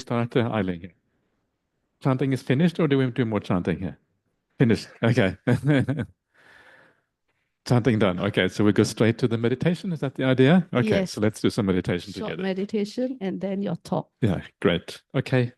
start, Eileen? Here? Chanting is finished, or do we do more chanting here? Finished. Okay. Chanting done. Okay, so we go straight to the meditation. Is that the idea? Okay, Yes. so let's do some meditation Short together. meditation and then your talk. Yeah, great. Okay.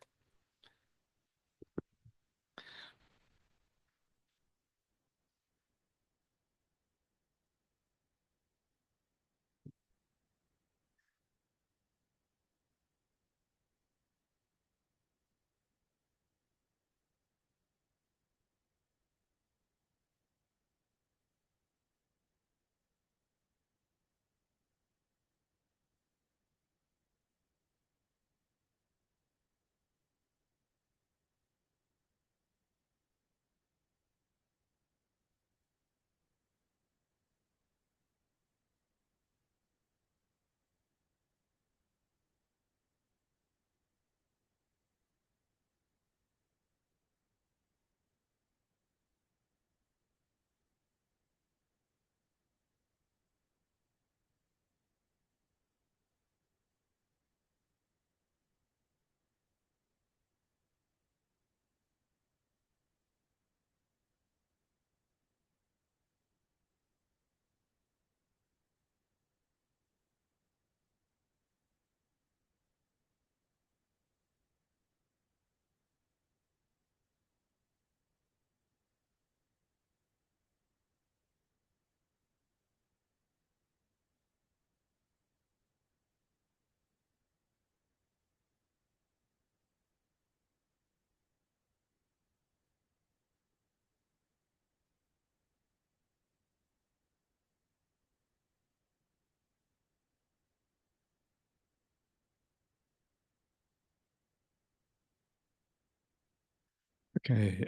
Okay,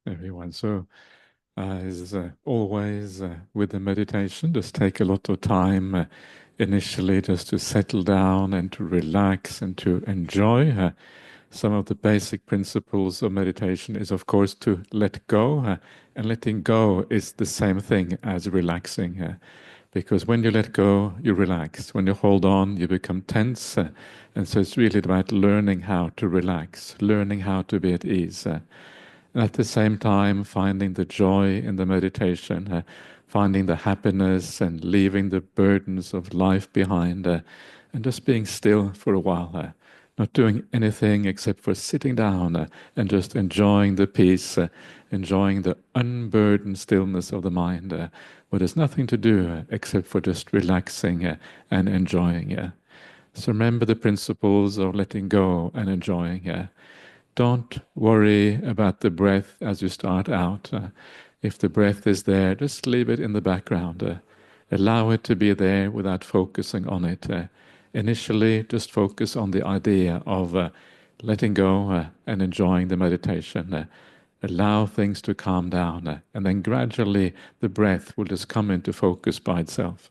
everyone. So, as always with the meditation, just take a lot of time initially just to settle down and to relax and to enjoy. Some of the basic principles of meditation is, of course, to let go, and letting go is the same thing as relaxing. Because when you let go, you relax. When you hold on, you become tense. And so it's really about learning how to relax, learning how to be at ease. And at the same time, finding the joy in the meditation, finding the happiness and leaving the burdens of life behind, and just being still for a while, not doing anything except for sitting down and just enjoying the peace, enjoying the unburdened stillness of the mind, where there's nothing to do except for just relaxing and enjoying. So remember the principles of letting go and enjoying. Don't worry about the breath as you start out. If the breath is there, just leave it in the background. Allow it to be there without focusing on it. Initially, just focus on the idea of letting go and enjoying the meditation. Allow things to calm down, and then gradually the breath will just come into focus by itself.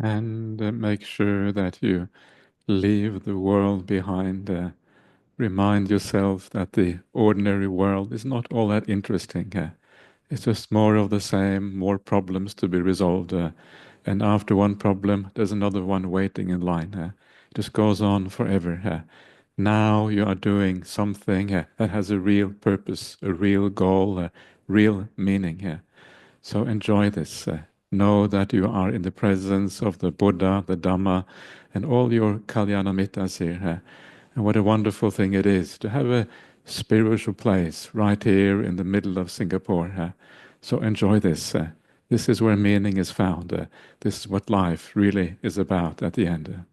And make sure that you leave the world behind. Remind yourself that the ordinary world is not all that interesting. It's just more of the same, more problems to be resolved. And after one problem, there's another one waiting in line. It just goes on forever. Now you are doing something that has a real purpose, a real goal, a real meaning. So enjoy this. Know that you are in the presence of the Buddha, the Dhamma, and all your Kalyana Mittas here. And what a wonderful thing it is to have a spiritual place right here in the middle of Singapore. So enjoy this. This is where meaning is found. This is what life really is about at the end.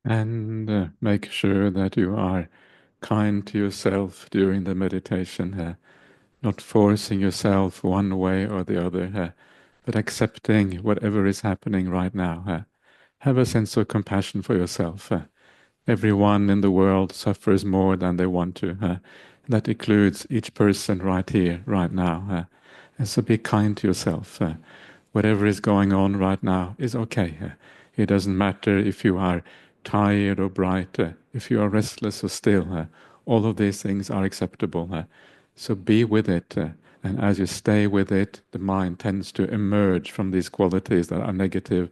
And make sure that you are kind to yourself during the meditation, not forcing yourself one way or the other, but accepting whatever is happening right now. Have a sense of compassion for yourself. Everyone in the world suffers more than they want to. That includes each person right here, right now. And so be kind to yourself. Whatever is going on right now is okay. It doesn't matter if you are tired or bright, if you are restless or still. All of these things are acceptable. So be with it. And as you stay with it, the mind tends to emerge from these qualities that are negative,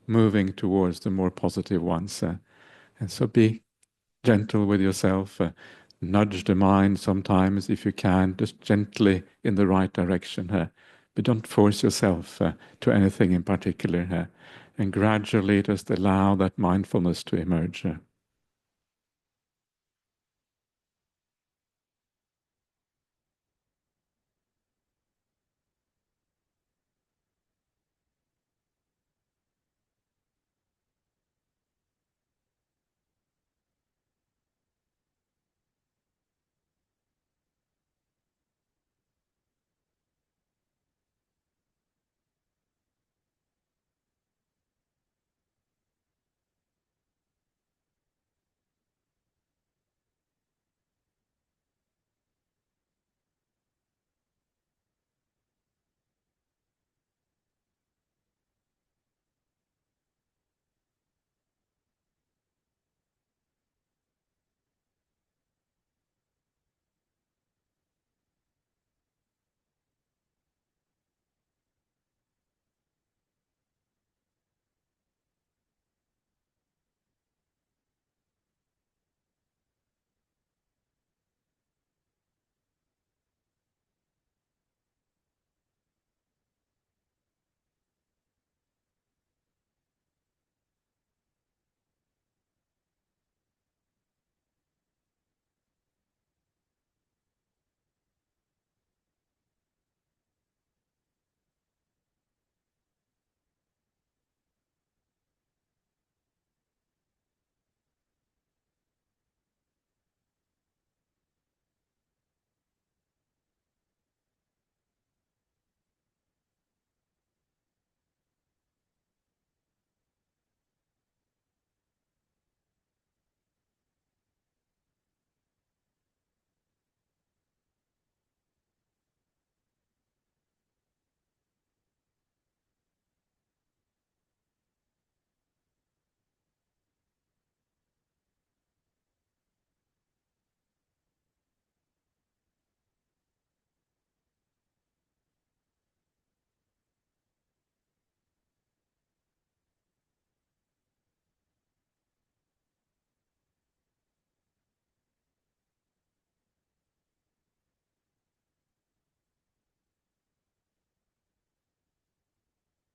moving towards the more positive ones. And so be gentle with yourself. Nudge the mind sometimes if you can, just gently in the right direction. But don't force yourself to anything in particular. And gradually just allow that mindfulness to emerge.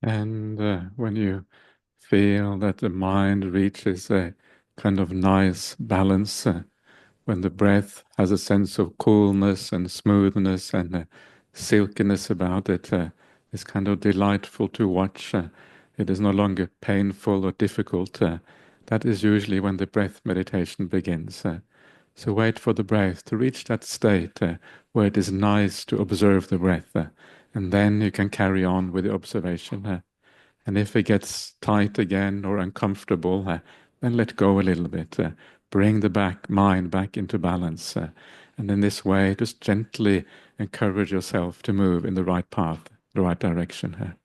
And when you feel that the mind reaches a kind of nice balance, when the breath has a sense of coolness and smoothness and silkiness about it, it's kind of delightful to watch. It is no longer painful or difficult. That is usually when the breath meditation begins. So wait for the breath to reach that state where it is nice to observe the breath, and then you can carry on with the observation. And if it gets tight again or uncomfortable, then let go a little bit. Bring the mind back into balance. And in this way, just gently encourage yourself to move in the right path, the right direction.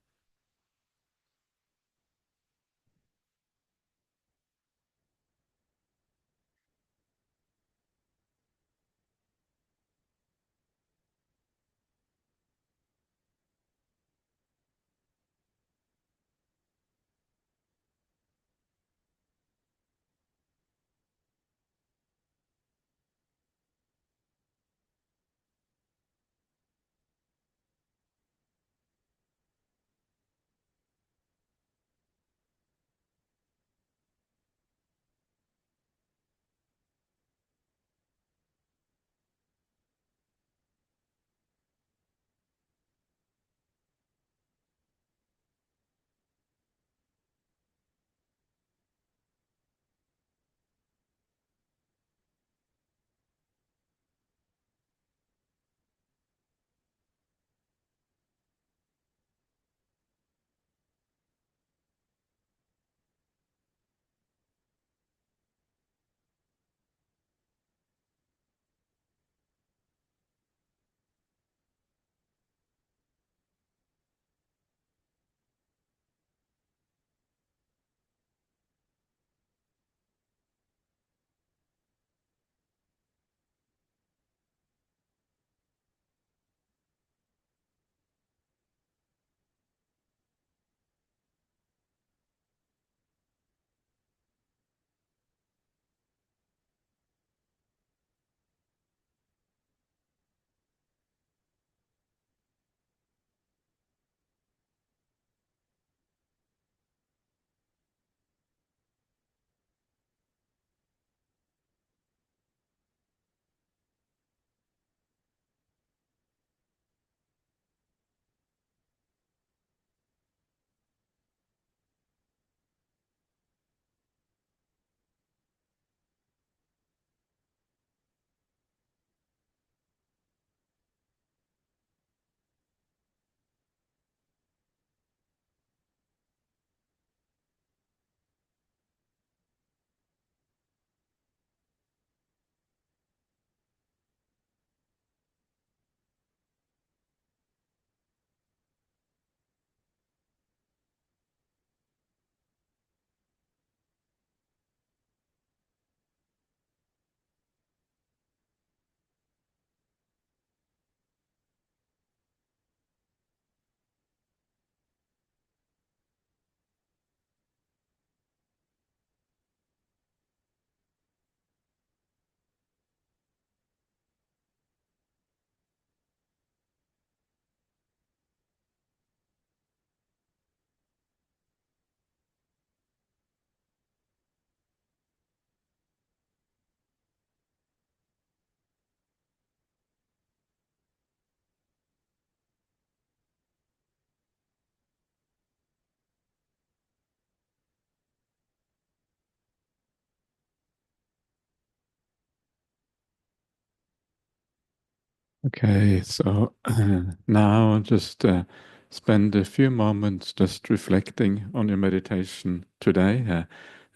Okay, so now just spend a few moments just reflecting on your meditation today,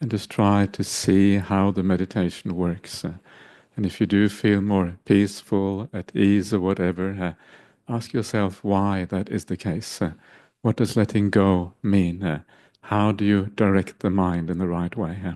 and just try to see how the meditation works. And if you do feel more peaceful, at ease, or whatever, ask yourself why that is the case. What does letting go mean? How do you direct the mind in the right way?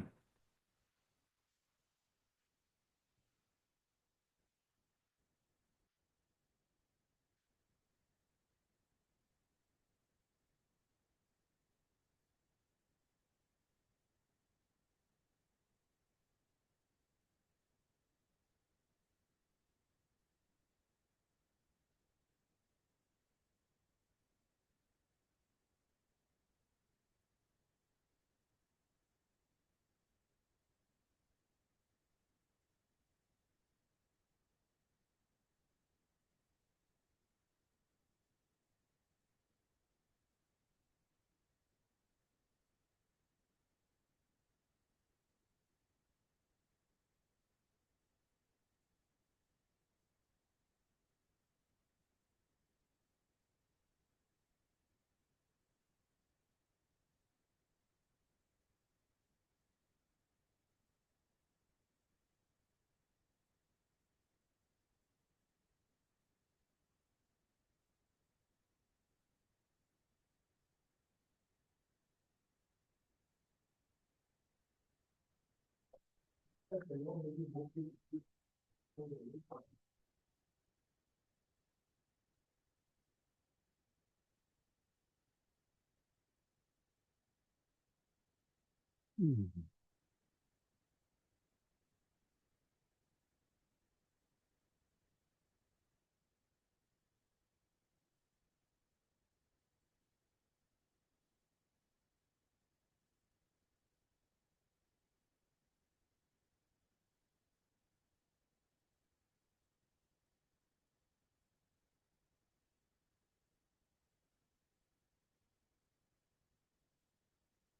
Mm.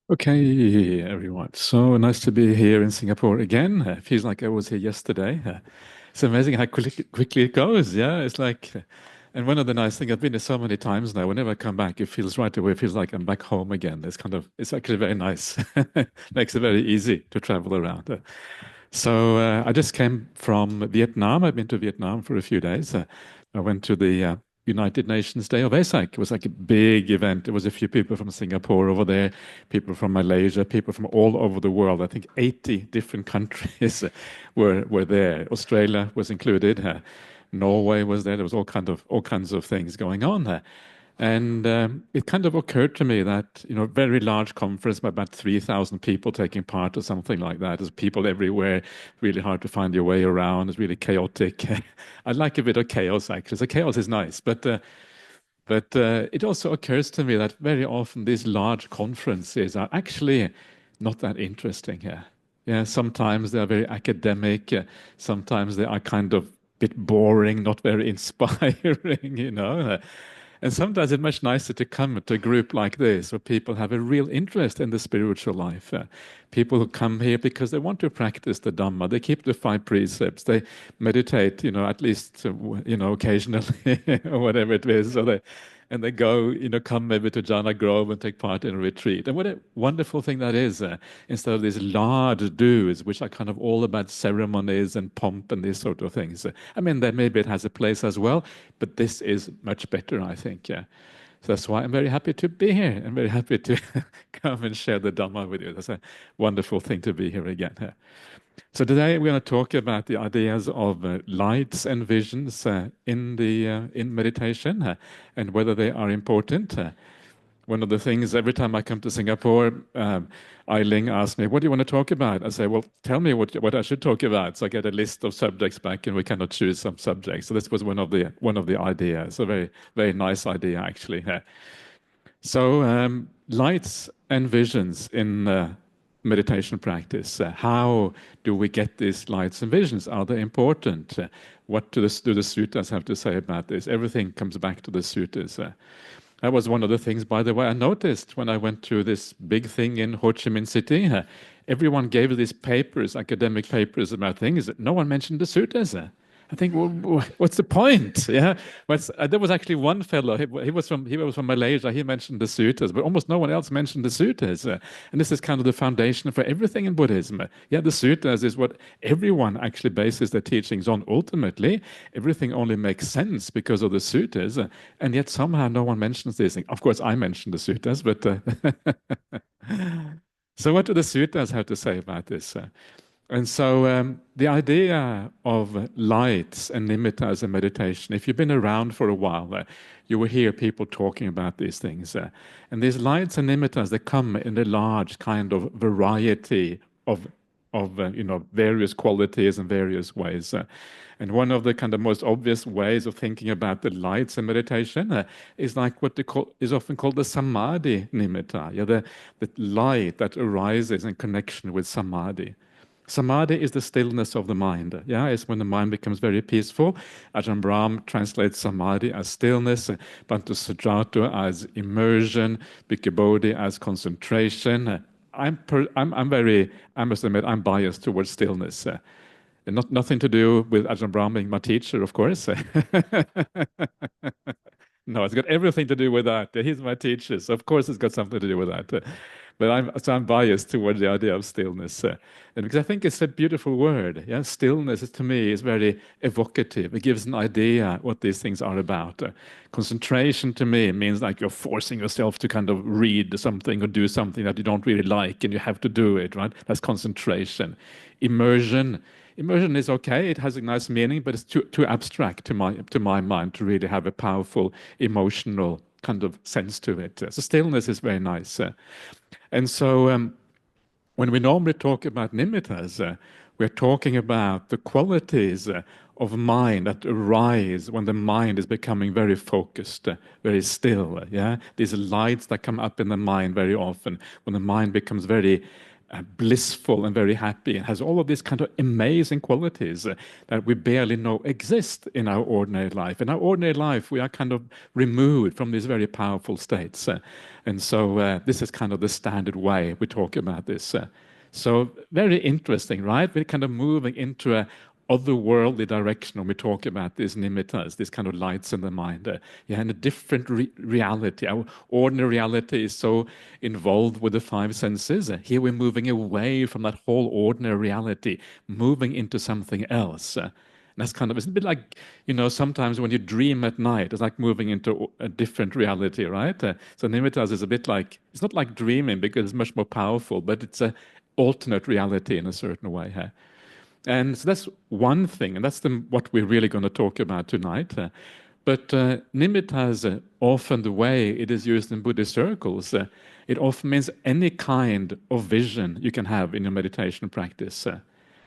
Okay, everyone. So nice to be here in Singapore again. Feels like I was here yesterday. It's amazing how quickly it goes. Yeah, it's like, and one of the nice things, I've been here so many times now. Whenever I come back, it feels right away. It feels like I'm back home again. It's actually very nice. Makes it very easy to travel around. So I just came from Vietnam. I've been to Vietnam for a few days. I went to the United Nations Day of Vesak. It was like a big event. There was a few people from Singapore over there, people from Malaysia, people from all over the world. I think 80 different countries were there. Australia was included. Norway was there. There was all kinds of things going on. And it kind of occurred to me that, very large conference, about 3,000 people taking part or something like that. There's people everywhere, really hard to find your way around. It's really chaotic. I like a bit of chaos, actually. So chaos is nice. But it also occurs to me that very often these large conferences are actually not that interesting here. Yeah, sometimes they are very academic. Sometimes they are kind of bit boring, not very inspiring. And sometimes it's much nicer to come to a group like this where people have a real interest in the spiritual life. People who come here because they want to practice the Dhamma. They keep the five precepts. They meditate, at least, occasionally or whatever it is. And they go, come maybe to Jhana Grove and take part in a retreat. And what a wonderful thing that is, instead of these large do's, which are kind of all about ceremonies and pomp and these sort of things. I mean, then maybe it has a place as well, but this is much better, I think. Yeah. So that's why I'm very happy to be here. I'm very happy to come and share the Dhamma with you. That's a wonderful thing to be here again. So today we're going to talk about the ideas of lights and visions in meditation and whether they are important. One of the things every time I come to Singapore, Eiling asks me, "What do you want to talk about?" I say, "Well, tell me what I should talk about." So I get a list of subjects back, and we cannot choose some subjects. So this was one of the ideas. A very very nice idea actually. So, lights and visions in meditation practice. How do we get these lights and visions? Are they important? What do the suttas have to say about this? Everything comes back to the suttas. That was one of the things, by the way, I noticed when I went to this big thing in Ho Chi Minh City. Everyone gave these papers, academic papers about things. No one mentioned the suttas. I think, well, what's the point? Yeah, there was actually one fellow. He was from Malaysia. He mentioned the suttas, but almost no one else mentioned the suttas. And this is kind of the foundation for everything in Buddhism. Yeah, the suttas is what everyone actually bases their teachings on. Ultimately, everything only makes sense because of the suttas, and yet somehow no one mentions this. Of course, I mentioned the suttas, but so what do the suttas have to say about this? And so the idea of lights and nimittas in meditation, if you've been around for a while, you will hear people talking about these things. And these lights and nimittas, they come in a large kind of variety of various qualities and various ways. And one of the kind of most obvious ways of thinking about the lights in meditation is like what is often called the samadhi nimitta, yeah, the light that arises in connection with samadhi. Samadhi is the stillness of the mind. Yeah, it's when the mind becomes very peaceful. Ajahn Brahm translates samadhi as stillness, Bhante Sujato as immersion, 𝐵𝑢𝑑𝑑𝑐𝑡 Bodhi as concentration. I must admit, I'm biased towards stillness. And nothing to do with Ajahn Brahm being my teacher, of course. No, it's got everything to do with that. He's my teacher, so of course it's got something to do with that. But I'm biased toward the idea of stillness, and because I think it's a beautiful word. Yeah, stillness to me is very evocative. It gives an idea what these things are about. Concentration to me means like you're forcing yourself to kind of read something or do something that you don't really like, and you have to do it, right? That's concentration. Immersion. Immersion is okay. It has a nice meaning, but it's too abstract to my mind to really have a powerful emotional kind of sense to it. So stillness is very nice. And so when we normally talk about nimittas, we're talking about the qualities of mind that arise when the mind is becoming very focused, very still. Yeah, these lights that come up in the mind very often when the mind becomes very blissful and very happy and has all of these kind of amazing qualities that we barely know exist in our ordinary life. In our ordinary life, we are kind of removed from these very powerful states. And so this is kind of the standard way we talk about this. So very interesting, right? We're kind of moving into a otherworldly direction when we talk about these nimittas, these kind of lights in the mind. Yeah, and a different reality. Our ordinary reality is so involved with the five senses. Here we're moving away from that whole ordinary reality, moving into something else. That's kind of, it's a bit like, sometimes when you dream at night, it's like moving into a different reality, right? So nimittas is a bit like, it's not like dreaming because it's much more powerful, but it's a alternate reality in a certain way. And so that's one thing, and that's what we're really going to talk about tonight. But nimittas, often the way it is used in Buddhist circles, it often means any kind of vision you can have in your meditation practice.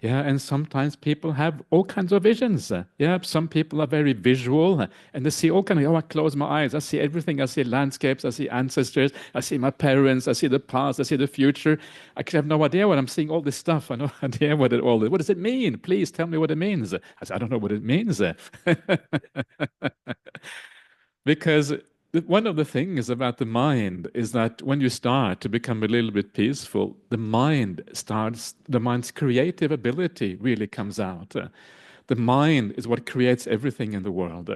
Yeah, and sometimes people have all kinds of visions. Yeah, some people are very visual and they see all kinds of, I close my eyes, I see everything. I see landscapes, I see ancestors, I see my parents, I see the past, I see the future. I have no idea what I'm seeing all this stuff. I have no idea what it all is. What does it mean? Please tell me what it means. I said, I don't know what it means. Because one of the things about the mind is that when you start to become a little bit peaceful, the mind's creative ability really comes out. The mind is what creates everything in the world.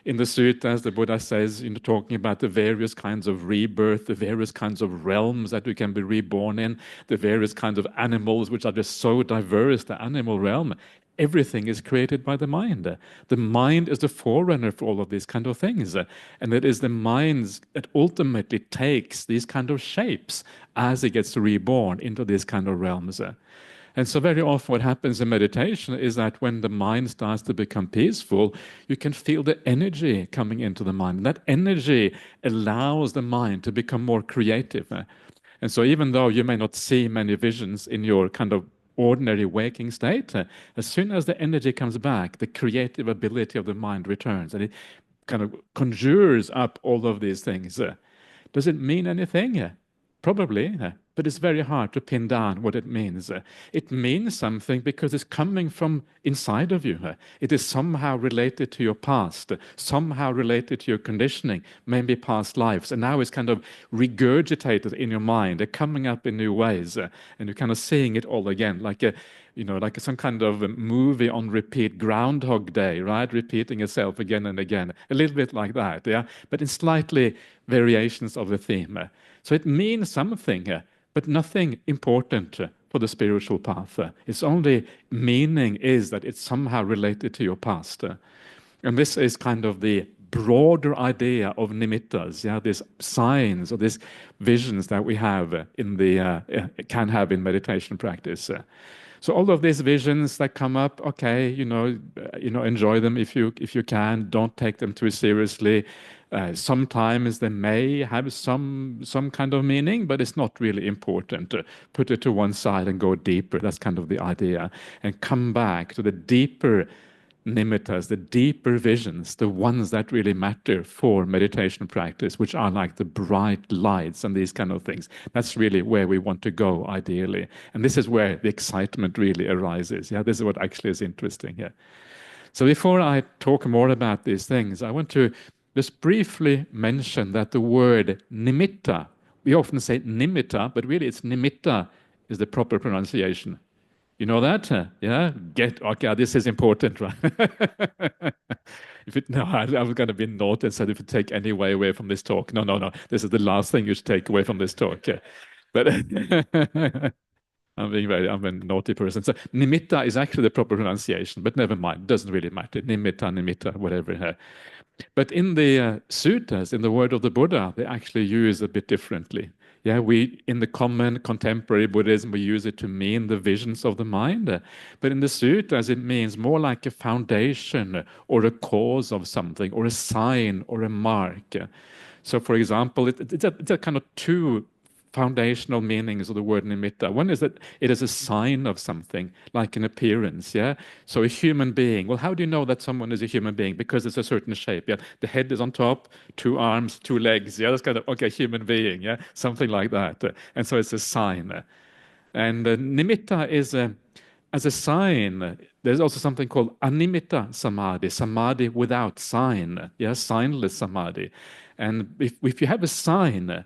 In the suttas, the Buddha says, talking about the various kinds of rebirth, the various kinds of realms that we can be reborn in, the various kinds of animals which are just so diverse, the animal realm. Everything is created by the mind. The mind is the forerunner for all of these kind of things. And it is the mind that ultimately takes these kind of shapes as it gets reborn into these kind of realms. And so very often what happens in meditation is that when the mind starts to become peaceful, you can feel the energy coming into the mind. And that energy allows the mind to become more creative. And so even though you may not see many visions in your kind of ordinary waking state, as soon as the energy comes back, the creative ability of the mind returns and it kind of conjures up all of these things. Does it mean anything? Probably, but it's very hard to pin down what it means. It means something because it's coming from inside of you. It is somehow related to your past, somehow related to your conditioning, maybe past lives, and now it's kind of regurgitated in your mind. They're coming up in new ways, and you're kind of seeing it all again, like some kind of a movie on repeat, Groundhog Day, right? Repeating itself again and again, a little bit like that, yeah. But in slightly variations of the theme. So it means something, but nothing important for the spiritual path. Its only meaning is that it's somehow related to your past. And this is kind of the broader idea of nimittas, yeah, these signs or these visions that we have can have in meditation practice. So all of these visions that come up, okay, enjoy them if you can. Don't take them too seriously. Sometimes they may have some kind of meaning, but it's not really important. Put it to one side and go deeper. That's kind of the idea, and come back to the deeper nimittas, the deeper visions, the ones that really matter for meditation practice, which are like the bright lights and these kind of things. That's really where we want to go, ideally. And this is where the excitement really arises. Yeah, this is what actually is interesting here. So before I talk more about these things, I want to just briefly mention that the word nimitta, we often say nimitta, but really it's nimitta is the proper pronunciation. You know that? Yeah? Okay, this is important, right? I was going to be naughty and said if you take any way away from this talk. No. This is the last thing you should take away from this talk. But I'm a naughty person. So nimitta is actually the proper pronunciation, but never mind. Doesn't really matter. Nimitta, whatever. But in the suttas, in the word of the Buddha, they actually use a bit differently. Yeah, in the common contemporary Buddhism, we use it to mean the visions of the mind. But in the suttas, it means more like a foundation or a cause of something, or a sign or a mark. So, for example, it's a kind of two foundational meanings of the word nimitta. One is that it is a sign of something, like an appearance, yeah? So a human being, well, how do you know that someone is a human being? Because it's a certain shape, yeah? The head is on top, two arms, two legs, yeah? That's kind of, okay, human being, yeah? Something like that. And so it's a sign. And nimitta is as a sign. There's also something called animitta samadhi, samadhi without sign, yeah, signless samadhi. And if you have a sign,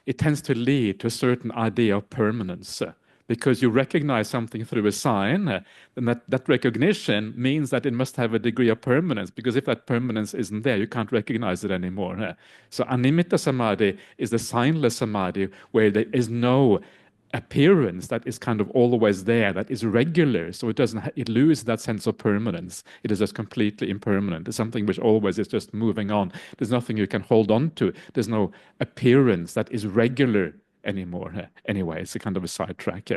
it tends to lead to a certain idea of permanence. Because you recognize something through a sign, then that recognition means that it must have a degree of permanence, because if that permanence isn't there, you can't recognize it anymore. So animitta samadhi is the signless samadhi, where there is no appearance that is kind of always there, that is regular, so it loses that sense of permanence. It is just completely impermanent. It's something which always is just moving on. There's nothing you can hold on to. There's no appearance that is regular anymore. Anyway, it's a kind of a sidetrack.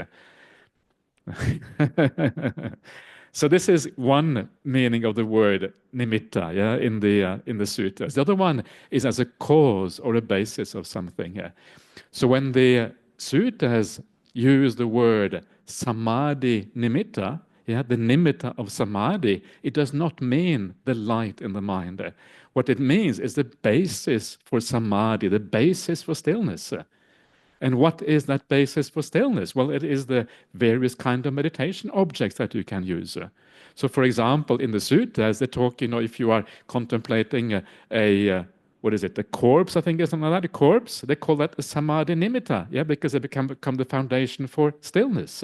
So this is one meaning of the word nimitta, yeah, in the sutras. The other one is as a cause or a basis of something. So when the suttas use the word samadhi nimitta, yeah, the nimitta of samadhi, it does not mean the light in the mind. What it means is the basis for samadhi, the basis for stillness. And what is that basis for stillness? Well, it is the various kind of meditation objects that you can use. So, for example, in the suttas, they talk, if you are contemplating what is it, a corpse, I think, is something like that, a corpse, they call that a samadhi nimitta, yeah, because it become the foundation for stillness.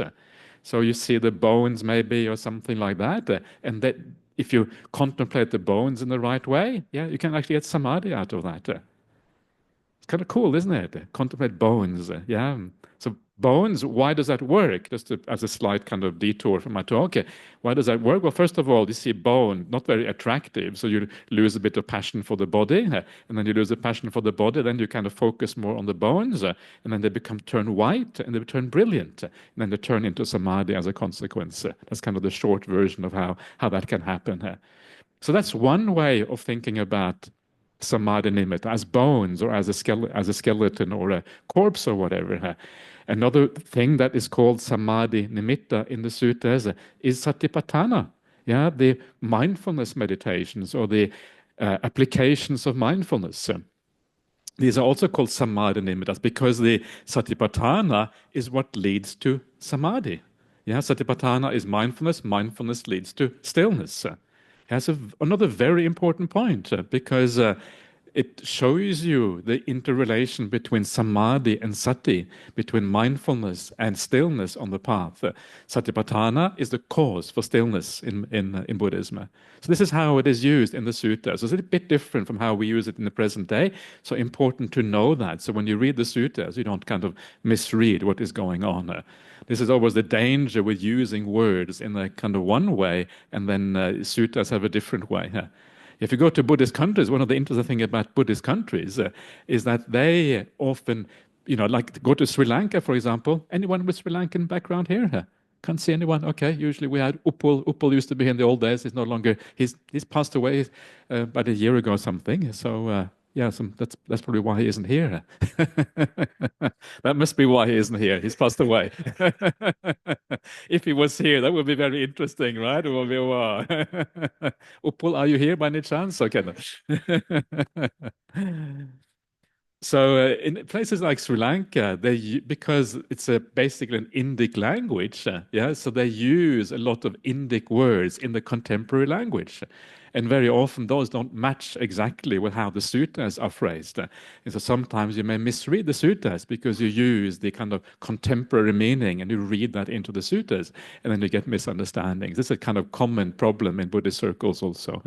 So you see the bones maybe, or something like that, and that if you contemplate the bones in the right way, yeah, you can actually get samadhi out of that. It's kind of cool, isn't it? Contemplate bones. Yeah. So bones, why does that work? As a slight kind of detour from my talk. Why does that work? Well, first of all, you see bone, not very attractive. So you lose a bit of passion for the body. And then you lose the passion for the body. Then you kind of focus more on the bones. And then they turn white and they turn brilliant. And then they turn into samadhi as a consequence. That's kind of the short version of how that can happen. So that's one way of thinking about samadhi nimitta, as bones or as a skeleton or a corpse or whatever. Another thing that is called samadhi nimitta in the suttas is satipatthana, yeah, the mindfulness meditations or the applications of mindfulness. These are also called samadhi nimittas because the satipatthana is what leads to samadhi. Yeah, satipatthana is mindfulness. Mindfulness leads to stillness. That's another very important point because it shows you the interrelation between samadhi and sati, between mindfulness and stillness on the path. Satipatthana is the cause for stillness in Buddhism. So this is how it is used in the suttas. So it's a bit different from how we use it in the present day. So important to know that. So when you read the suttas, you don't kind of misread what is going on. This is always the danger with using words in a kind of one way, and then suttas have a different way. If you go to Buddhist countries, one of the interesting things about Buddhist countries is that they often, like go to Sri Lanka, for example. Anyone with Sri Lankan background here? Can't see anyone. Okay, usually we had Uppal. Uppal used to be here in the old days. He's no longer. He's passed away about a year ago or something. So yeah, that's probably why he isn't here. That must be why he isn't here. He's passed away. If he was here, that would be very interesting, right? It would be, wow. Uppal, are you here by any chance? Okay. So in places like Sri Lanka, because it's basically an Indic language, yeah, so they use a lot of Indic words in the contemporary language. And very often those don't match exactly with how the suttas are phrased. And so sometimes you may misread the suttas because you use the kind of contemporary meaning and you read that into the suttas, and then you get misunderstandings. This is a kind of common problem in Buddhist circles also.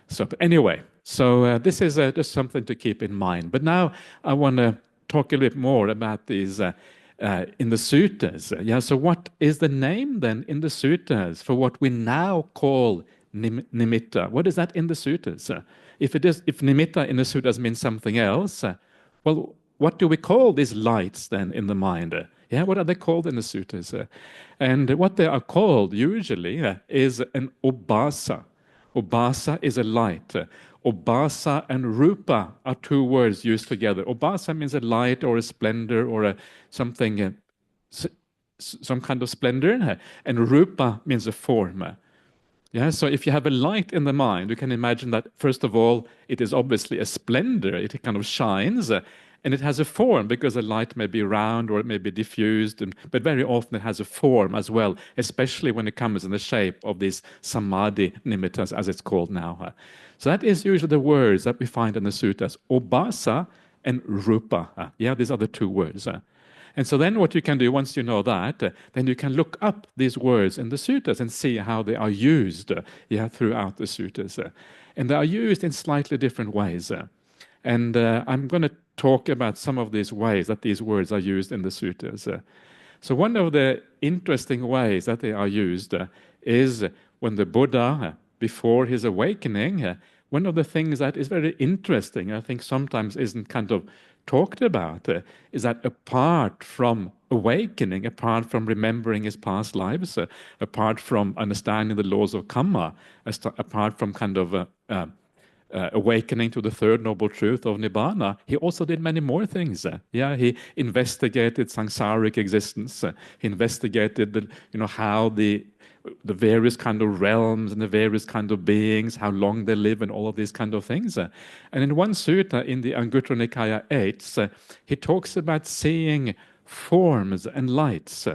So anyway, this is just something to keep in mind. But now I want to talk a little bit more about these in the suttas. Yeah, so what is the name then in the suttas for what we now call nimitta? What is that in the suttas? If nimitta in the suttas means something else, well, what do we call these lights then in the mind? Yeah, what are they called in the suttas? And what they are called usually is an obhasa. Obhasa is a light. Obhasa and rupa are two words used together. Obhasa means a light or a splendor or something, some kind of splendor, and rupa means a form. Yeah, so if you have a light in the mind, you can imagine that, first of all, it is obviously a splendor. It kind of shines, and it has a form, because a light may be round or it may be diffused, but very often it has a form as well, especially when it comes in the shape of these samadhi nimittas, as it's called now. So that is usually the words that we find in the suttas, obhasa and rupa. Yeah, these are the two words. And so then what you can do, once you know that, then you can look up these words in the suttas and see how they are used throughout the suttas. And they are used in slightly different ways. And I'm going to talk about some of these ways that these words are used in the suttas. So one of the interesting ways that they are used is when the Buddha, before his awakening, one of the things that is very interesting, I think sometimes isn't kind of talked about, is that apart from awakening, apart from remembering his past lives, apart from understanding the laws of karma, apart from kind of awakening to the third noble truth of nibbana, he also did many more things. He investigated samsaric existence. He investigated how the various kind of realms and the various kind of beings, how long they live, and all of these kind of things. And in one sutta in the Anguttara Nikaya 8, he talks about seeing forms and lights.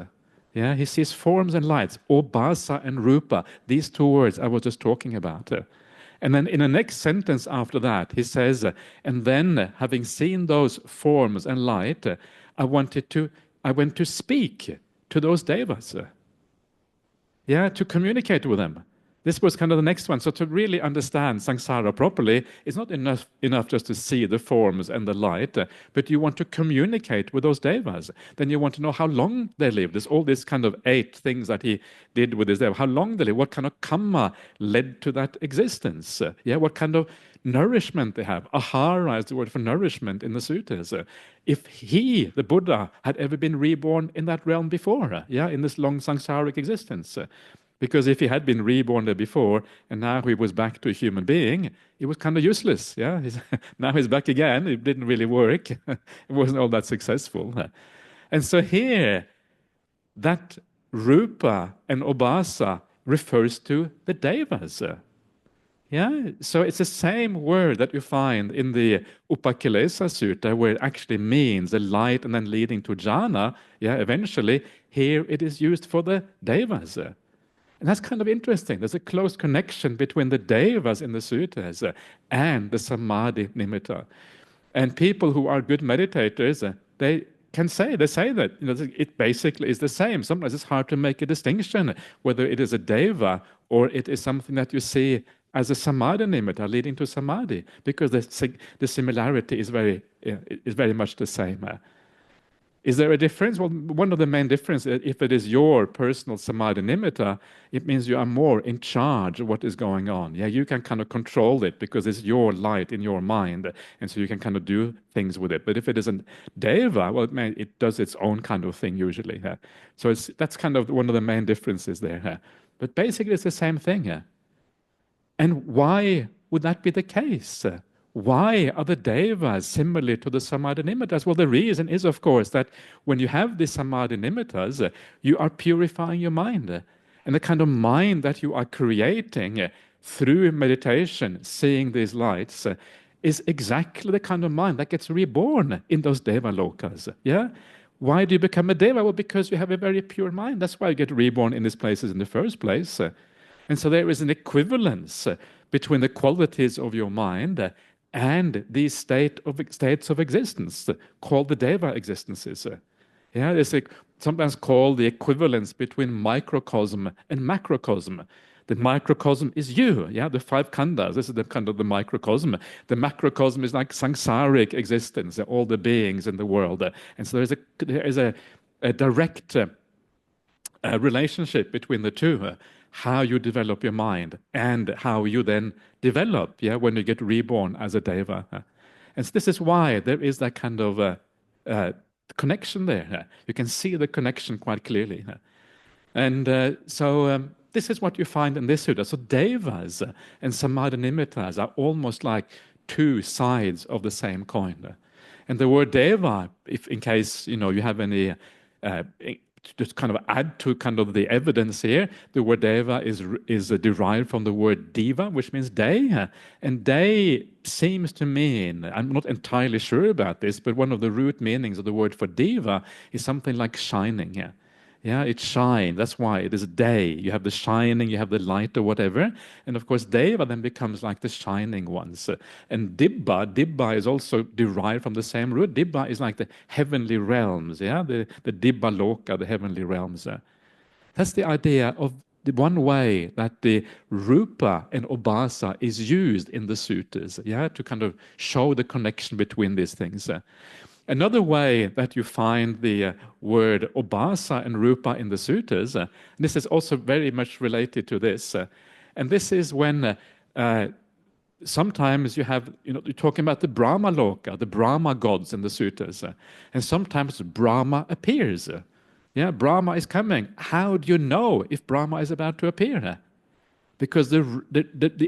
He sees forms and lights, obhasa and rupa, these two words I was just talking about. And then in the next sentence after that, he says, and then having seen those forms and light, I went to speak to those devas. To communicate with them. This was kind of the next one. So to really understand samsara properly, it's not enough just to see the forms and the light, but you want to communicate with those devas. Then you want to know how long they lived. There's all these kind of 8 things that he did with his deva. How long they lived, what kind of karma led to that existence. What kind of nourishment they have. Ahara is the word for nourishment in the suttas. If he, the Buddha, had ever been reborn in that realm before, in this long samsaric existence. Because if he had been reborn there before, and now he was back to a human being, it was kind of useless. Now he's back again. It didn't really work. It wasn't all that successful. And so here, that rupa and obhasa refers to the devas. So it's the same word that you find in the Upakilesa Sutta, where it actually means the light and then leading to jhana. Eventually, here it is used for the devas. And that's kind of interesting. There's a close connection between the devas in the suttas and the samadhi nimitta. And people who are good meditators, they say that it basically is the same. Sometimes it's hard to make a distinction whether it is a deva or it is something that you see as a samadhi nimitta leading to samadhi, because the similarity is very much the same. Is there a difference? Well, one of the main differences, if it is your personal samadhi nimitta, it means you are more in charge of what is going on. You can kind of control it because it's your light in your mind, and so you can kind of do things with it. But if it isn't deva, well, it does its own kind of thing usually. So that's kind of one of the main differences there. But basically, it's the same thing. And why would that be the case? Why are the devas similar to the samadhi nimittas? Well, the reason is, of course, that when you have the samadhi nimittas, you are purifying your mind. And the kind of mind that you are creating through meditation, seeing these lights, is exactly the kind of mind that gets reborn in those deva lokas. Why do you become a deva? Well, because you have a very pure mind. That's why you get reborn in these places in the first place. And so there is an equivalence between the qualities of your mind and these states of existence called the deva existences. It's sometimes called the equivalence between microcosm and macrocosm. The microcosm is you, yeah, the five khandhas. This is the kind of the microcosm. The macrocosm is like samsaric existence, all the beings in the world. And so there is a direct relationship between the two, how you develop your mind and how you then develop, yeah, when you get reborn as a deva. And so this is why there is that kind of uh, connection there. You can see the connection quite clearly. And this is what you find in this sutta. So devas and samadhi-nimittas are almost like two sides of the same coin. And the word deva, if in case you have any just kind of add to kind of the evidence here, the word deva is derived from the word diva, which means day. And day seems to mean, I'm not entirely sure about this, but one of the root meanings of the word for diva is something like shining. Yeah, it shines. That's why it is day. You have the shining, you have the light or whatever. And of course, deva then becomes like the shining ones. And dibba is also derived from the same root. Dibba is like the heavenly realms, yeah, the dibba loka, the heavenly realms. That's the idea of the one way that the rupa and obasa is used in the suttas, yeah, to kind of show the connection between these things. Another way that you find the word obasa and rupa in the suttas, and this is also very much related to this, and this is when sometimes you have, you're talking about the Brahma loka, the Brahma gods in the suttas, and sometimes Brahma appears. Yeah, Brahma is coming. How do you know if Brahma is about to appear? Because the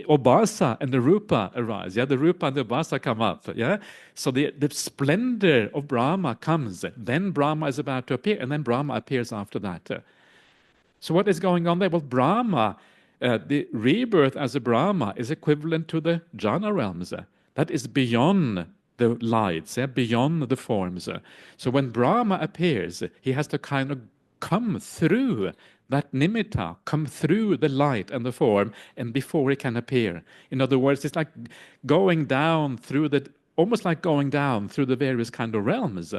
obasa and the rupa arise. Yeah, the rupa and the obasa come up. Yeah, so the splendor of Brahma comes. Then Brahma is about to appear, and then Brahma appears after that. So what is going on there? Well, Brahma, the rebirth as a Brahma is equivalent to the jhana realms. That is beyond the lights, beyond the forms. So when Brahma appears, he has to kind of come through that nimitta, come through the light and the form, and before he can appear. In other words, it's like going down through almost like going down through the various kind of realms,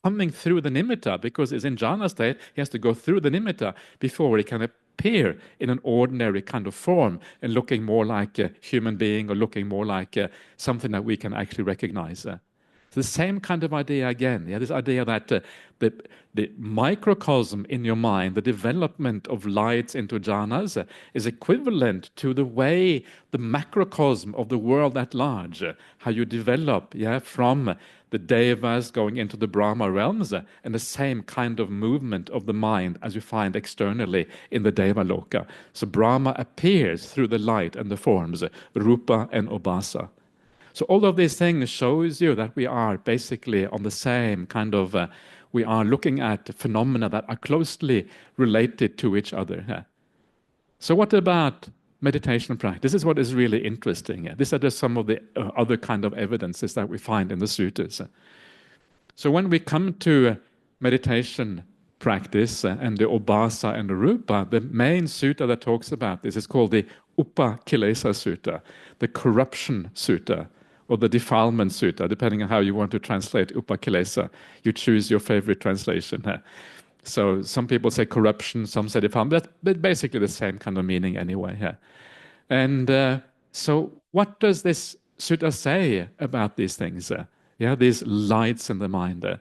coming through the nimitta, because it's in jhana state, he has to go through the nimitta before he can appear in an ordinary kind of form and looking more like a human being or looking more like something that we can actually recognize. It's the same kind of idea again. Yeah, this idea that the microcosm in your mind, the development of lights into jhanas, is equivalent to the way the macrocosm of the world at large, how you develop, from the devas going into the Brahma realms, and the same kind of movement of the mind as you find externally in the Deva Loka. So Brahma appears through the light and the forms, rupa and obasa. So all of these things shows you that we are basically on the same kind of, we are looking at phenomena that are closely related to each other. So what about meditation practice? This is what is really interesting. These are just some of the other kind of evidences that we find in the suttas. So when we come to meditation practice and the obasa and the rupa, the main sutta that talks about this is called the Upakilesa Sutta, the corruption sutta, or the defilement sutta, depending on how you want to translate upakilesa. You choose your favorite translation. So some people say corruption, some say defilement, but basically the same kind of meaning anyway. And so what does this sutta say about these things? These lights in the mind.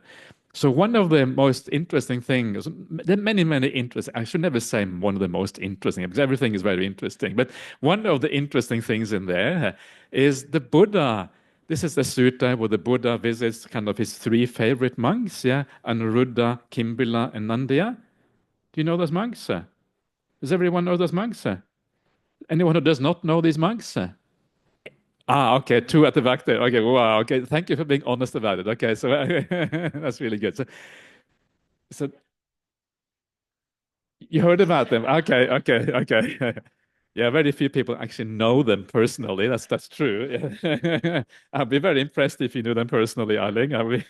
So one of the most interesting things, there are many, many interesting, I should never say one of the most interesting, because everything is very interesting, but one of the interesting things in there is the Buddha. This is the sutta where the Buddha visits kind of his three favorite monks, Anuruddha, Kimbila, and Nandiya. Do you know those monks? Does everyone know those monks? Anyone who does not know these monks? Okay, two at the back there. Okay, wow. Okay, thank you for being honest about it. Okay, so that's really good. So you heard about them. Okay. Yeah, very few people actually know them personally. That's true. Yeah. I'd be very impressed if you knew them personally, Arling.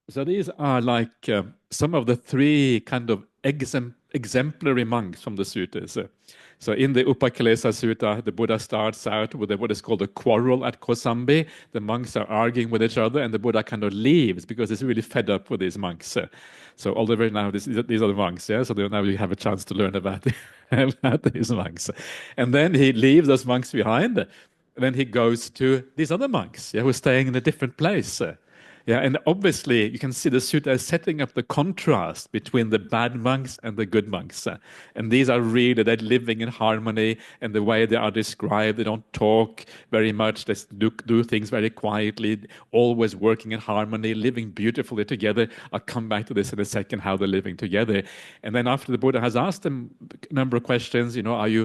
So these are like some of the three kind of exemplary monks from the suttas. So in the Upakalesa Sutta, the Buddha starts out with what is called a quarrel at Kosambi. The monks are arguing with each other, and the Buddha kind of leaves because he's really fed up with these monks. So Oliver, now these are the monks, yeah? So now you have a chance to learn about, about these monks. And then he leaves those monks behind. And then he goes to these other monks, yeah, who are staying in a different place. Yeah, and obviously you can see the sutta is setting up the contrast between the bad monks and the good monks. And these are really, they're living in harmony, and the way they are described, they don't talk very much, they do things very quietly, always working in harmony, living beautifully together. I'll come back to this in a second, how they're living together. And then after the Buddha has asked them a number of questions, do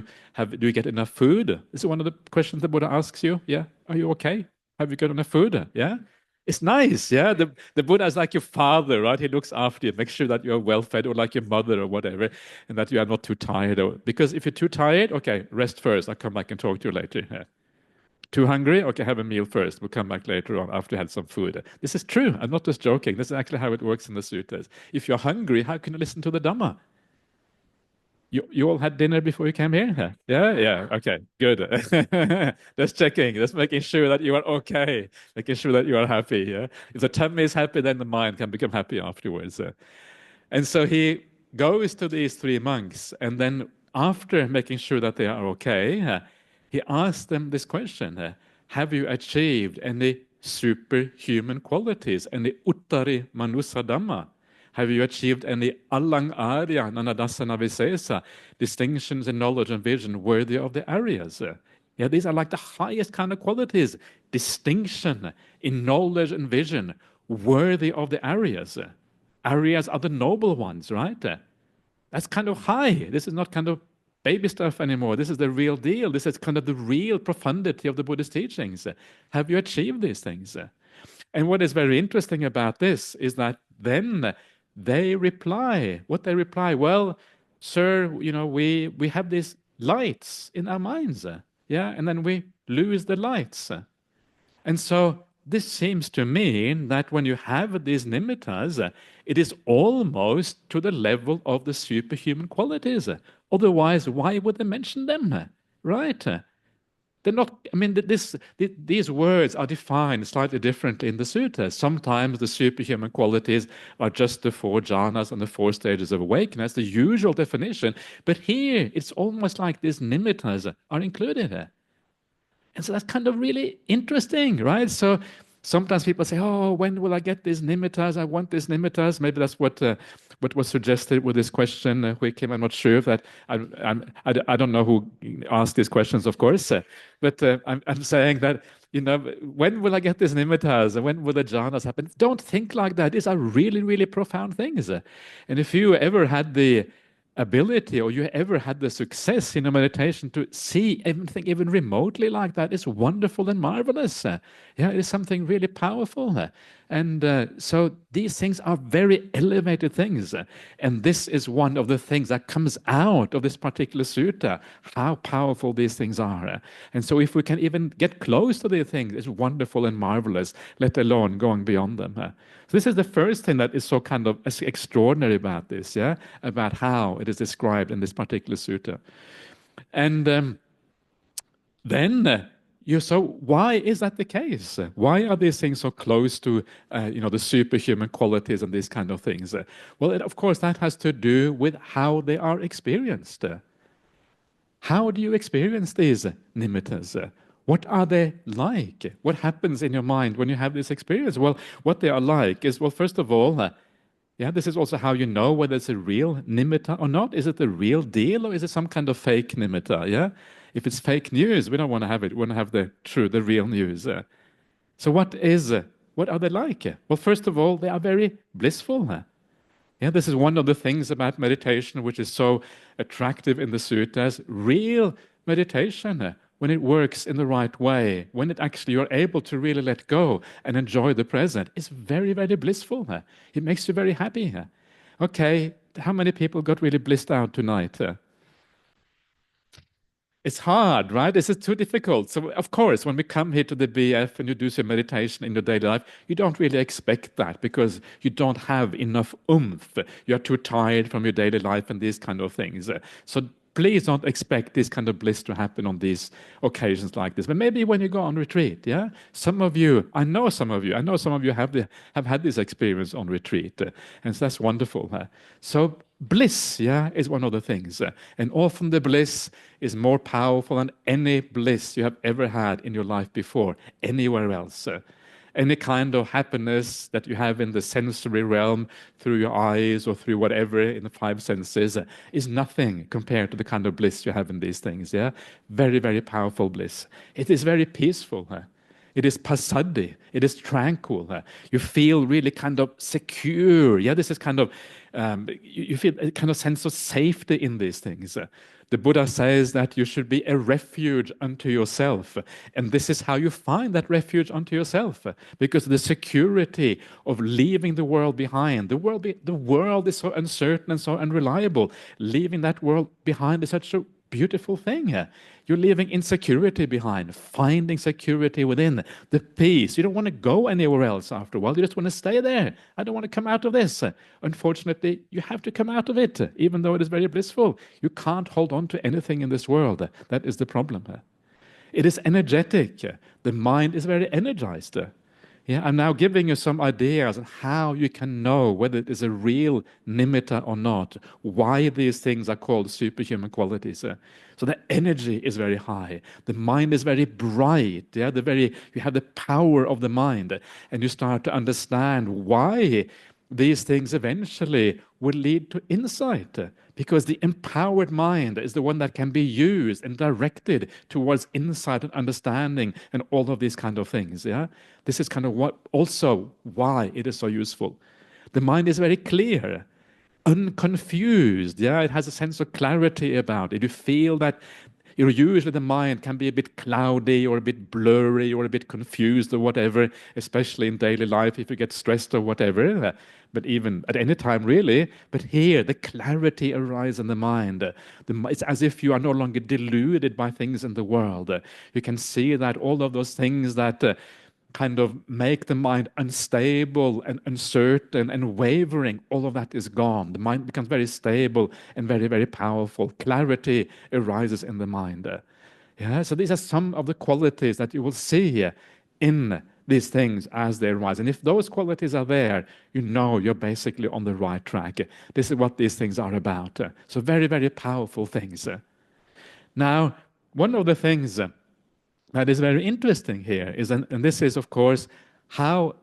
you get enough food? This is one of the questions the Buddha asks you. Yeah, are you okay? Have you got enough food? Yeah. It's nice, yeah. The Buddha is like your father, right? He looks after you, makes sure that you're well fed, or like your mother or whatever, and that you are not too tired. Because if you're too tired, okay, rest first. I'll come back and talk to you later. Yeah. Too hungry? Okay, have a meal first. We'll come back later on after you had some food. This is true. I'm not just joking. This is actually how it works in the suttas. If you're hungry, how can you listen to the Dhamma? You all had dinner before you came here? Yeah, yeah. Okay, good. Just checking, just making sure that you are okay, making sure that you are happy. Yeah. If the tummy is happy, then the mind can become happy afterwards. And so he goes to these three monks, and then after making sure that they are okay, he asks them this question: have you achieved any superhuman qualities, any uttari manusa dhamma? Have you achieved any alang arya nanadasana visesa, distinctions in knowledge and vision worthy of the Aryas? Yeah, these are like the highest kind of qualities. Distinction in knowledge and vision worthy of the Aryas. Aryas are the noble ones, right? That's kind of high. This is not kind of baby stuff anymore. This is the real deal. This is kind of the real profundity of the Buddhist teachings. Have you achieved these things? And what is very interesting about this is that then they reply. What they reply? Well, sir, we have these lights in our minds, yeah, and then we lose the lights. And so this seems to mean that when you have these nimittas, it is almost to the level of the superhuman qualities. Otherwise, why would they mention them? Right? They're not, I mean, these words are defined slightly differently in the suttas. Sometimes the superhuman qualities are just the four jhanas and the four stages of awakening. That's the usual definition. But here, it's almost like these nimittas are included. And so that's kind of really interesting, right? So sometimes people say, oh, when will I get these nimittas? I want these nimittas. Maybe that's what was suggested with this question, I'm not sure if that, I don't know who asked these questions, of course, but I'm saying that, when will I get these nimittas? And when will the jhanas happen? Don't think like that. These are really, really profound things. And if you ever had the ability, or you ever had the success in a meditation to see everything even remotely like that, it's wonderful and marvelous. Yeah, it's something really powerful. And so these things are very elevated things. And this is one of the things that comes out of this particular sutta, how powerful these things are. And so if we can even get close to these things, it's wonderful and marvelous, let alone going beyond them. So this is the first thing that is so kind of extraordinary about this, yeah, about how it is described in this particular sutta. And then so why is that the case? Why are these things so close to, the superhuman qualities and these kind of things? Well, of course, that has to do with how they are experienced. How do you experience these nimittas? What are they like? What happens in your mind when you have this experience? Well, what they are like is, well, first of all, this is also how you know whether it's a real nimitta or not. Is it the real deal, or is it some kind of fake nimitta? Yeah, if it's fake news, we don't want to have it. We want to have the real news. So what are they like? Well, first of all, they are very blissful. Yeah, this is one of the things about meditation which is so attractive in the suttas. Real meditation, when it works in the right way, when it actually you're able to really let go and enjoy the present, is very, very blissful. It makes you very happy. Okay, how many people got really blissed out tonight? It's hard, right? This is too difficult. So, of course, when we come here to the BF and you do some meditation in your daily life, you don't really expect that because you don't have enough oomph. You're too tired from your daily life and these kind of things. So please don't expect this kind of bliss to happen on these occasions like this. But maybe when you go on retreat, yeah? Some of you have had this experience on retreat. And so that's wonderful. So bliss, yeah, is one of the things. And often the bliss is more powerful than any bliss you have ever had in your life before, anywhere else. Any kind of happiness that you have in the sensory realm through your eyes or through whatever in the five senses is nothing compared to the kind of bliss you have in these things. Yeah, very, very powerful bliss. It is very peaceful. It is passaddhi. It is tranquil. You feel really kind of secure. Yeah, this is kind of you feel a kind of sense of safety in these things. The Buddha says that you should be a refuge unto yourself. And this is how you find that refuge unto yourself. Because the security of leaving the world behind. The world is so uncertain and so unreliable. Leaving that world behind is such a beautiful thing. You're leaving insecurity behind, finding security within, the peace. You don't want to go anywhere else after a while. You just want to stay there. I don't want to come out of this. Unfortunately, you have to come out of it, even though it is very blissful. You can't hold on to anything in this world. That is the problem. It is energetic. The mind is very energized. Yeah, I'm now giving you some ideas on how you can know whether it is a real nimitta or not, why these things are called superhuman qualities. So the energy is very high. The mind is very bright. Yeah, you have the power of the mind, and you start to understand why these things eventually will lead to insight, because the empowered mind is the one that can be used and directed towards insight and understanding and all of these kind of things. Yeah, this is kind of why it is so useful. The mind is very clear, unconfused. Yeah, it has a sense of clarity about it. You feel that usually the mind can be a bit cloudy or a bit blurry or a bit confused or whatever, especially in daily life if you get stressed or whatever, but even at any time really. But here, the clarity arises in the mind. It's as if you are no longer deluded by things in the world. You can see that all of those things that kind of make the mind unstable and uncertain and wavering, all of that is gone. The mind becomes very stable and very, very powerful. Clarity arises in the mind. Yeah, so these are some of the qualities that you will see here in these things as they arise. And if those qualities are there, you know you're basically on the right track. This is what these things are about. So very, very powerful things. Now, one of the things that is very interesting here is, and this is, of course, how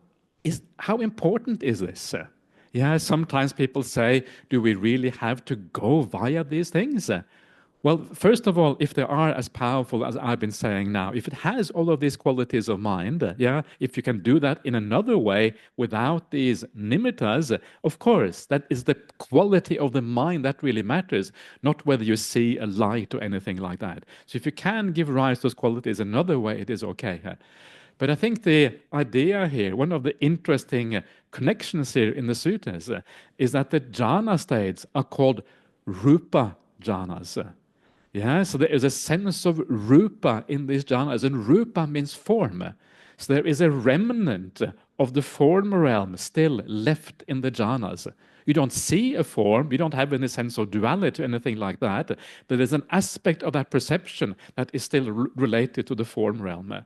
important is this? Yeah, sometimes people say, do we really have to go via these things? Well, first of all, if they are as powerful as I've been saying now, if it has all of these qualities of mind, yeah, if you can do that in another way without these nimittas, of course, that is the quality of the mind that really matters, not whether you see a light or anything like that. So if you can give rise to those qualities another way, it is okay. But I think the idea here, one of the interesting connections here in the suttas, is that the jhana states are called rupa jhanas. Yeah, so there is a sense of rupa in these jhanas, and rupa means form. So there is a remnant of the form realm still left in the jhanas. You don't see a form, you don't have any sense of duality or anything like that, but there's an aspect of that perception that is still related to the form realm.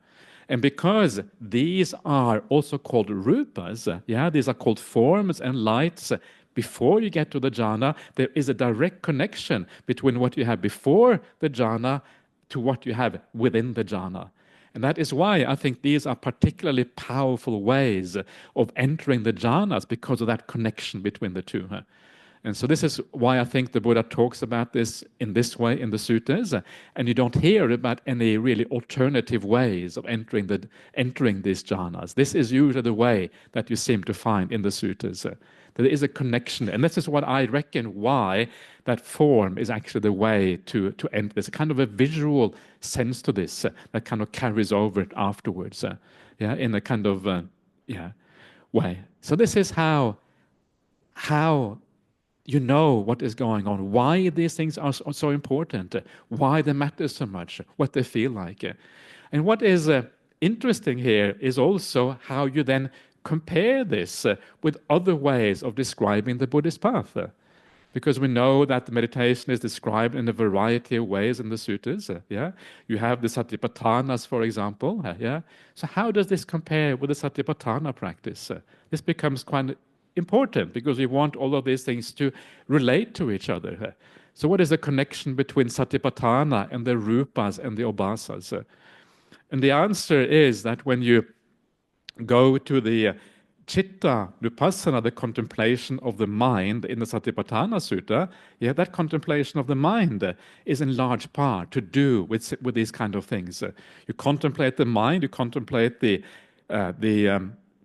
And because these are also called rupas, yeah, these are called forms and lights. Before you get to the jhana, there is a direct connection between what you have before the jhana to what you have within the jhana. And that is why I think these are particularly powerful ways of entering the jhanas, because of that connection between the two. And so this is why I think the Buddha talks about this in this way in the suttas, and you don't hear about any really alternative ways of entering these jhanas. This is usually the way that you seem to find in the suttas. There is a connection, and this is what I reckon why that form is actually the way to enter. There's a kind of a visual sense to this that kind of carries over it afterwards, in a kind of way. So this is how you know what is going on, why these things are so important, why they matter so much, what they feel like. And what is interesting here is also how you then compare this with other ways of describing the Buddhist path. Because we know that the meditation is described in a variety of ways in the suttas. Yeah, you have the satipatthanas, for example. Yeah, so how does this compare with the satipatthana practice? This becomes quite important because we want all of these things to relate to each other. So, what is the connection between satipatthana and the rupas and the obhasas? And the answer is that when you go to the Chitta Nupassana, the contemplation of the mind in the Satipatthana Sutta, yeah, that contemplation of the mind is in large part to do with these kind of things. You contemplate the mind, you contemplate the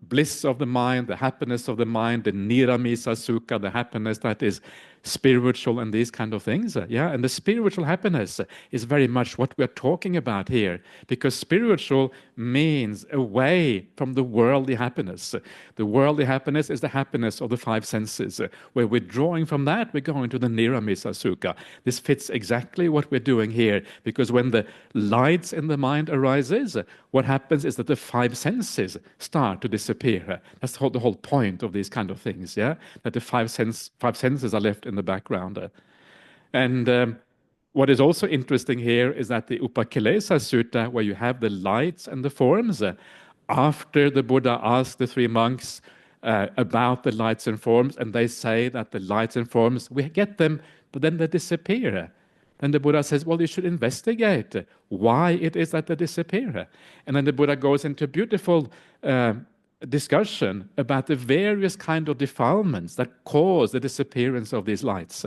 bliss of the mind, the happiness of the mind, the niramisa sukha, the happiness that is spiritual and these kind of things. Yeah, and the spiritual happiness is very much what we're talking about here, because spiritual means away from the worldly happiness. The worldly happiness is the happiness of the five senses. We're withdrawing from that, we're going to the niramisa sukha. This fits exactly what we're doing here, because when the lights in the mind arises, what happens is that the five senses start to disappear. That's the whole point of these kind of things, yeah? That the five senses are left in the background. And what is also interesting here is that the Upakilesa Sutta, where you have the lights and the forms, after the Buddha asked the three monks about the lights and forms, and they say that the lights and forms, we get them, but then they disappear. And the Buddha says, well, you should investigate why it is that they disappear. And then the Buddha goes into beautiful discussion about the various kind of defilements that cause the disappearance of these lights.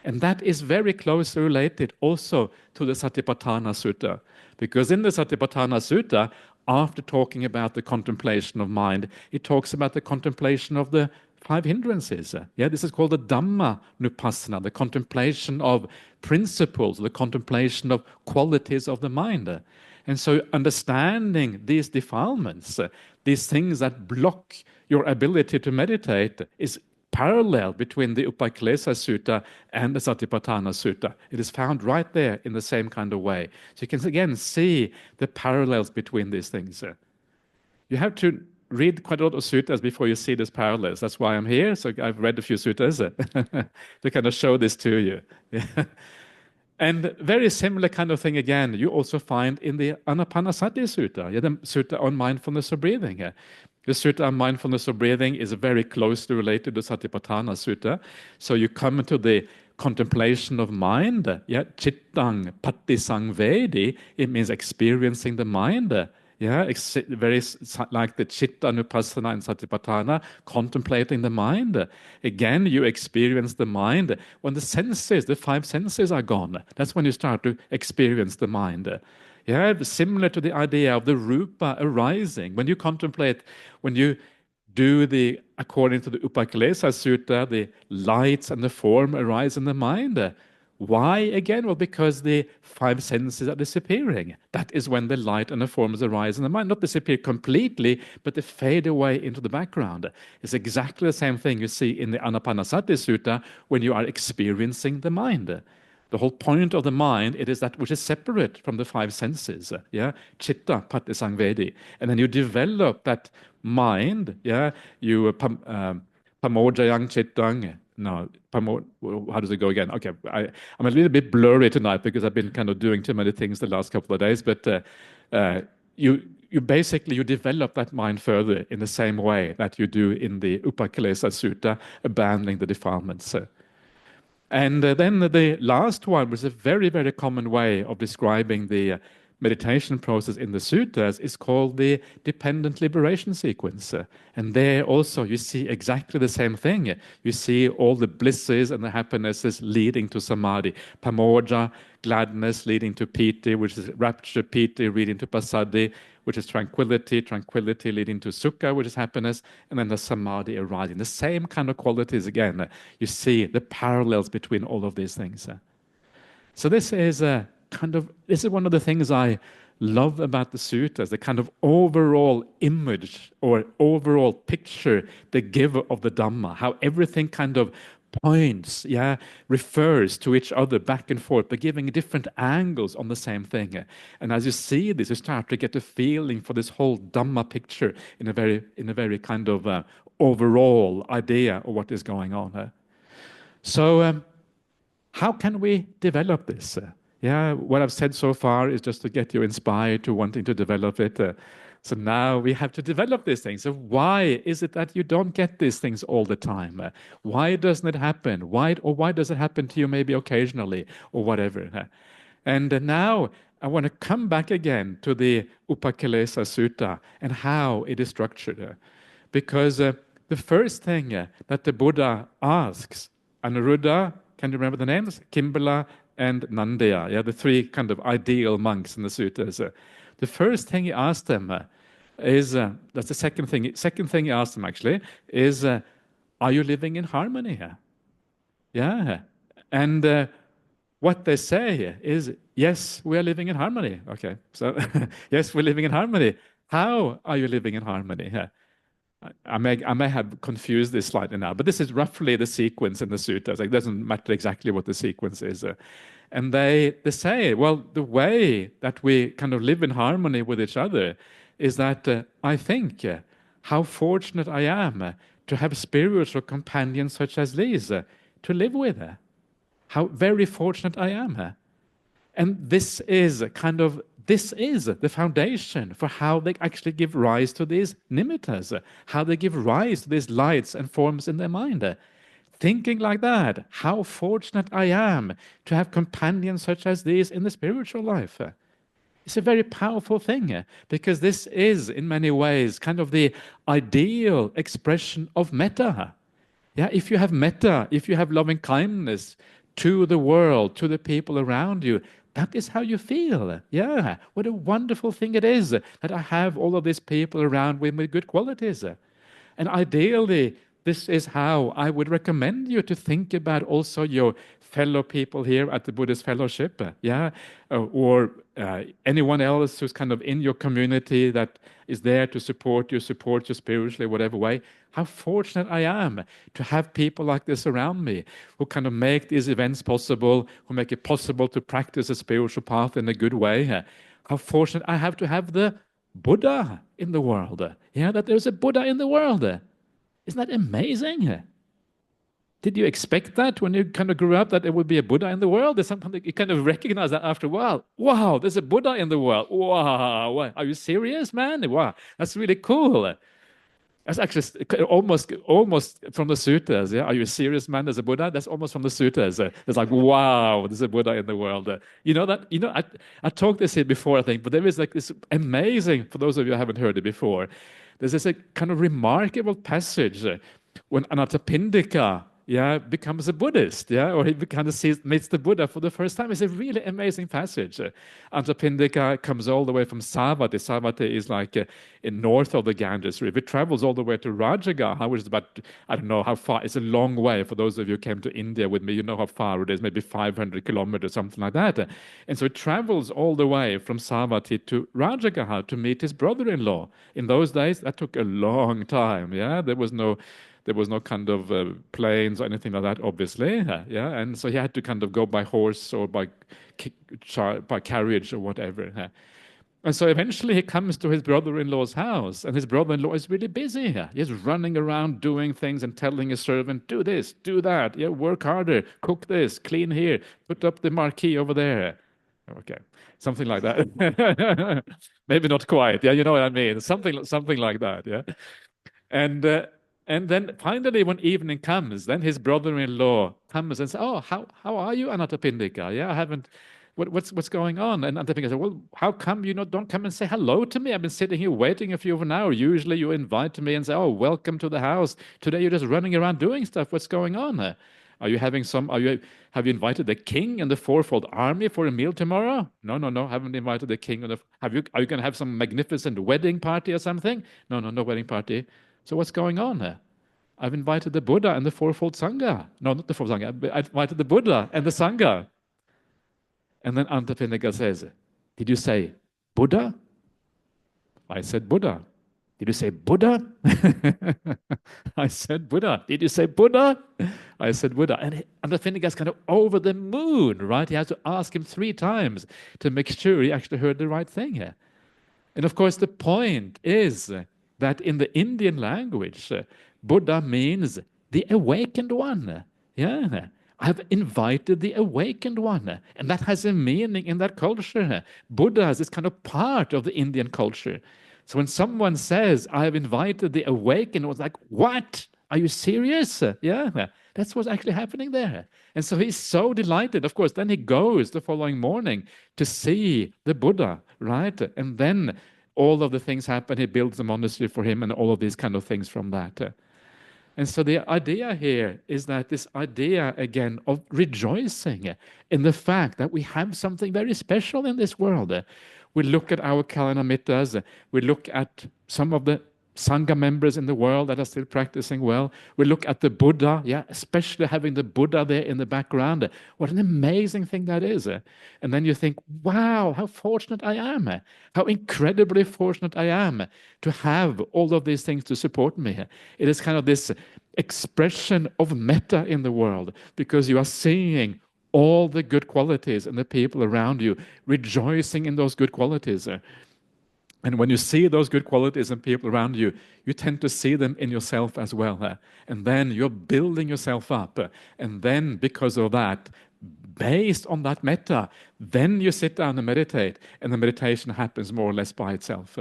And that is very closely related also to the Satipatthana Sutta. Because in the Satipatthana Sutta, after talking about the contemplation of mind, it talks about the contemplation of the five hindrances. Yeah, this is called the Dhamma Nupassana, the contemplation of principles, the contemplation of qualities of the mind. And so understanding these defilements, these things that block your ability to meditate, is parallel between the Upakilesa Sutta and the Satipatthana Sutta. It is found right there in the same kind of way. So you can again see the parallels between these things. You have to read quite a lot of suttas before you see these parallels. That's why I'm here. So I've read a few suttas to kind of show this to you. Yeah. And very similar kind of thing again, you also find in the Anapanasati Sutta, the Sutta on mindfulness of breathing. The Sutta on mindfulness of breathing is very closely related to Satipatthana Sutta. So you come into the contemplation of mind, yeah, 𝐶iṭṭaṃ 𝒔𝒑𝒐𝒏, it means experiencing the mind. Yeah, very like the Chitta Nupassana and Satipatthana, contemplating the mind. Again, you experience the mind when the senses, the five senses are gone. That's when you start to experience the mind. Yeah, similar to the idea of the rupa arising. When you contemplate, when you do according to the Upakilesa Sutta, the lights and the form arise in the mind. Why again? Well, because the five senses are disappearing. That is when the light and the forms arise in the mind. Not disappear completely, but they fade away into the background. It's exactly the same thing you see in the Anapanasati Sutta when you are experiencing the mind. The whole point of the mind, it is that which is separate from the five senses. Yeah, chitta pati sangvedi. And then you develop that mind. Yeah, you pamojayang chittang. No, how does it go again? Okay, I'm a little bit blurry tonight because I've been kind of doing too many things the last couple of days. But you develop that mind further in the same way that you do in the Upakilesa Sutta, abandoning the defilements. And then the last one, which is a very, very common way of describing the meditation process in the suttas, is called the dependent liberation sequence. And there also you see exactly the same thing. You see all the blisses and the happinesses leading to samadhi. Pamoja, gladness leading to piti, which is rapture, piti leading to passaddhi, which is tranquility, tranquility leading to sukha, which is happiness, and then the samadhi arising. The same kind of qualities again. You see the parallels between all of these things. So this is this is one of the things I love about the suttas, the kind of overall image or overall picture they give of the Dhamma, how everything kind of points, yeah, refers to each other back and forth, but giving different angles on the same thing. And as you see this, you start to get a feeling for this whole Dhamma picture in a very kind of overall idea of what is going on. So how can we develop this? Yeah, what I've said so far is just to get you inspired to wanting to develop it. So now we have to develop these things. So why is it that you don't get these things all the time? Why doesn't it happen? Why does it happen to you maybe occasionally or whatever? And now I want to come back again to the Upakalesa Sutta and how it is structured. Because the first thing that the Buddha asks, Anuruddha, can you remember the names? Kimbala and Nandaya, yeah, the three kind of ideal monks in the suttas. The first thing he asked them is, that's the second thing. Second thing he asked them actually is, are you living in harmony here? Yeah. And what they say is, yes, we are living in harmony. Okay, so yes, we're living in harmony. How are you living in harmony here? I may have confused this slightly now, but this is roughly the sequence in the suttas. Like, it doesn't matter exactly what the sequence is. And they say, well, the way that we kind of live in harmony with each other is that I think how fortunate I am to have spiritual companions such as these to live with. How very fortunate I am. And this is the foundation for how they actually give rise to these nimittas, how they give rise to these lights and forms in their mind. Thinking like that, how fortunate I am to have companions such as these in the spiritual life. It's a very powerful thing because this is, in many ways, kind of the ideal expression of metta. Yeah, if you have metta, if you have loving kindness to the world, to the people around you, that is how you feel. Yeah, what a wonderful thing it is that I have all of these people around with good qualities. And ideally, this is how I would recommend you to think about also your fellow people here at the Buddhist Fellowship, yeah, or anyone else who's kind of in your community that is there to support you spiritually, whatever way. How fortunate I am to have people like this around me who kind of make these events possible, who make it possible to practice a spiritual path in a good way. How fortunate I have to have the Buddha in the world. Yeah, that there's a Buddha in the world. Isn't that amazing? Did you expect that when you kind of grew up that there would be a Buddha in the world? There's something that you kind of recognize that after a while. Wow, there's a Buddha in the world. Wow, are you serious, man? Wow, that's really cool. That's actually almost from the suttas. Yeah, are you serious, man? There's a Buddha. That's almost from the suttas. It's like, wow, there's a Buddha in the world. You know that? You know, I talked this here before, I think, but there is like this amazing. For those of you who haven't heard it before, there's this kind of remarkable passage when Anathapindika, yeah, becomes a Buddhist, yeah, or he kind of meets the Buddha for the first time. It's a really amazing passage. Anathapindika comes all the way from 𝐳𝒊𝒈. 𝐳𝒊𝒈 is like in north of the Ganges River. It travels all the way to Rajagaha, which is about, I don't know how far. It's a long way. For those of you who came to India with me, you know how far it is, maybe 500 kilometers, something like that. And so it travels all the way from 𝐳𝒊𝒈 to Rajagaha to meet his brother-in-law. In those days, that took a long time, yeah. There was no kind of planes or anything like that, obviously. Yeah, and so he had to kind of go by horse or by carriage or whatever. And so eventually he comes to his brother-in-law's house, and his brother-in-law is really busy. He's running around doing things and telling his servant, do this, do that, yeah, work harder, cook this, clean here, put up the marquee over there. Okay, something like that. Maybe not quite, yeah, you know what I mean. Something like that, yeah. And then finally, when evening comes, then his brother-in-law comes and says, "Oh, how are you, Anathapindika? Yeah, I haven't. What's going on?" And Anathapindika said, "Well, how come you don't come and say hello to me? I've been sitting here waiting for you for an hour. Usually, you invite me and say, 'Oh, welcome to the house.' Today, you're just running around doing stuff. What's going on? Are you having some? Have you invited the king and the fourfold army for a meal tomorrow? No. Haven't invited the king. Are you going to have some magnificent wedding party or something? No wedding party." So what's going on? I've invited the Buddha and the fourfold Sangha. No, not the fourfold Sangha. I invited the Buddha and the Sangha. And then Anathapindika says, "Did you say Buddha?" I said Buddha. "Did you say Buddha?" I said Buddha. "Did you say Buddha?" I said Buddha. And Anathapindika is kind of over the moon, right? He has to ask him 3 times to make sure he actually heard the right thing here. And of course, the point is that in the Indian language, Buddha means the awakened one. Yeah. I've invited the awakened one. And that has a meaning in that culture. Buddha is kind of part of the Indian culture. So when someone says, I have invited the awakened, it's like, what? Are you serious? Yeah. That's what's actually happening there. And so he's so delighted. Of course, then he goes the following morning to see the Buddha, right? And then all of the things happen. He builds a monastery for him and all of these kind of things from that. And so the idea here is that this idea, again, of rejoicing in the fact that we have something very special in this world. We look at our Kalyanamitas, we look at some of the Sangha members in the world that are still practicing well. We look at the Buddha, yeah, especially having the Buddha there in the background. What an amazing thing that is. And then you think, wow, how fortunate I am. How incredibly fortunate I am to have all of these things to support me. It is kind of this expression of metta in the world because you are seeing all the good qualities and the people around you rejoicing in those good qualities. And when you see those good qualities in people around you, you tend to see them in yourself as well. And then you're building yourself up. And then because of that, based on that metta, then you sit down and meditate, and the meditation happens more or less by itself.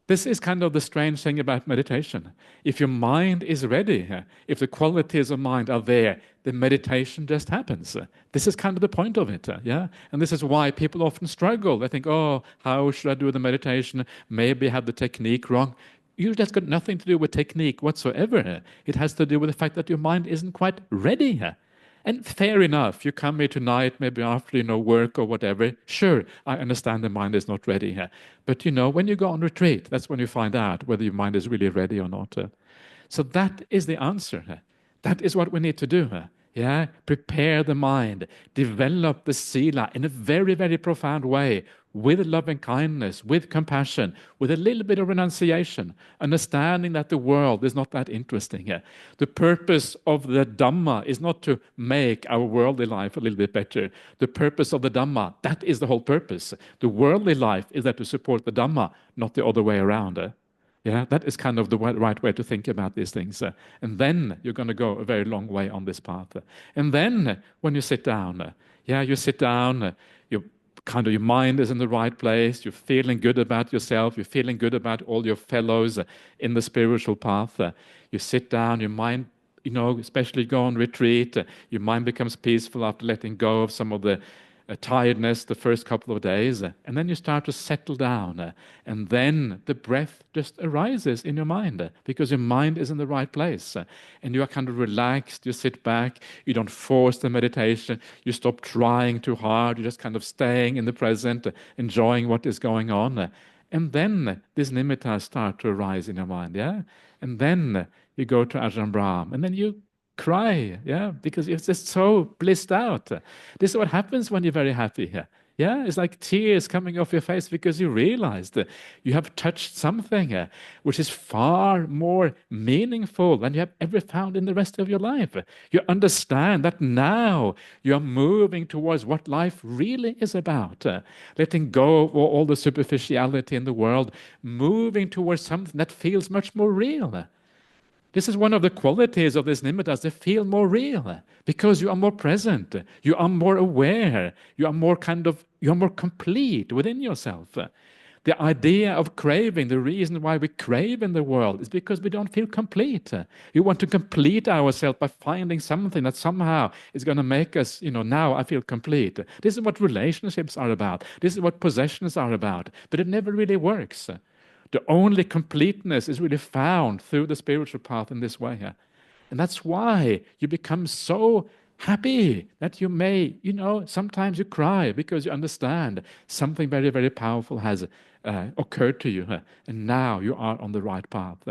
This is kind of the strange thing about meditation. If your mind is ready, if the qualities of mind are there, the meditation just happens. This is kind of the point of it, yeah? And this is why people often struggle. They think, oh, how should I do the meditation? Maybe I have the technique wrong. Usually that's got nothing to do with technique whatsoever. It has to do with the fact that your mind isn't quite ready. And fair enough, you come here tonight, maybe after, work or whatever. Sure, I understand the mind is not ready here. But, when you go on retreat, that's when you find out whether your mind is really ready or not. So that is the answer. That is what we need to do. Yeah, prepare the mind, develop the sila in a very, very profound way, with loving kindness, with compassion, with a little bit of renunciation, understanding that the world is not that interesting. The purpose of the Dhamma is not to make our worldly life a little bit better. The purpose of the Dhamma, that is the whole purpose. The worldly life is there to support the Dhamma, not the other way around. Yeah, that is kind of the right way to think about these things. And then you're going to go a very long way on this path. And then when you sit down, you sit down, your mind is in the right place, you're feeling good about yourself, you're feeling good about all your fellows in the spiritual path. You sit down, your mind, especially go on retreat, your mind becomes peaceful after letting go of some of the tiredness the first couple of days, and then you start to settle down, and then the breath just arises in your mind because your mind is in the right place, and you are kind of relaxed. You sit back, you don't force the meditation, you stop trying too hard, you're just kind of staying in the present, enjoying what is going on, and then these nimittas start to arise in your mind, and then you go to Ajahn Brahm, and then you cry, because you're just so blissed out. This is what happens when you're very happy here. It's like tears coming off your face because you realize that you have touched something which is far more meaningful than you have ever found in the rest of your life. You understand that now you are moving towards what life really is about, letting go of all the superficiality in the world, moving towards something that feels much more real. This is one of the qualities of these nimittas. They feel more real because you are more present, you are more aware, you are more complete within yourself. The idea of craving, the reason why we crave in the world is because we don't feel complete. We want to complete ourselves by finding something that somehow is going to make us, now I feel complete. This is what relationships are about. This is what possessions are about. But it never really works. The only completeness is really found through the spiritual path in this way. And that's why you become so happy that you may, sometimes you cry because you understand something very, very powerful has occurred to you. And now you are on the right path.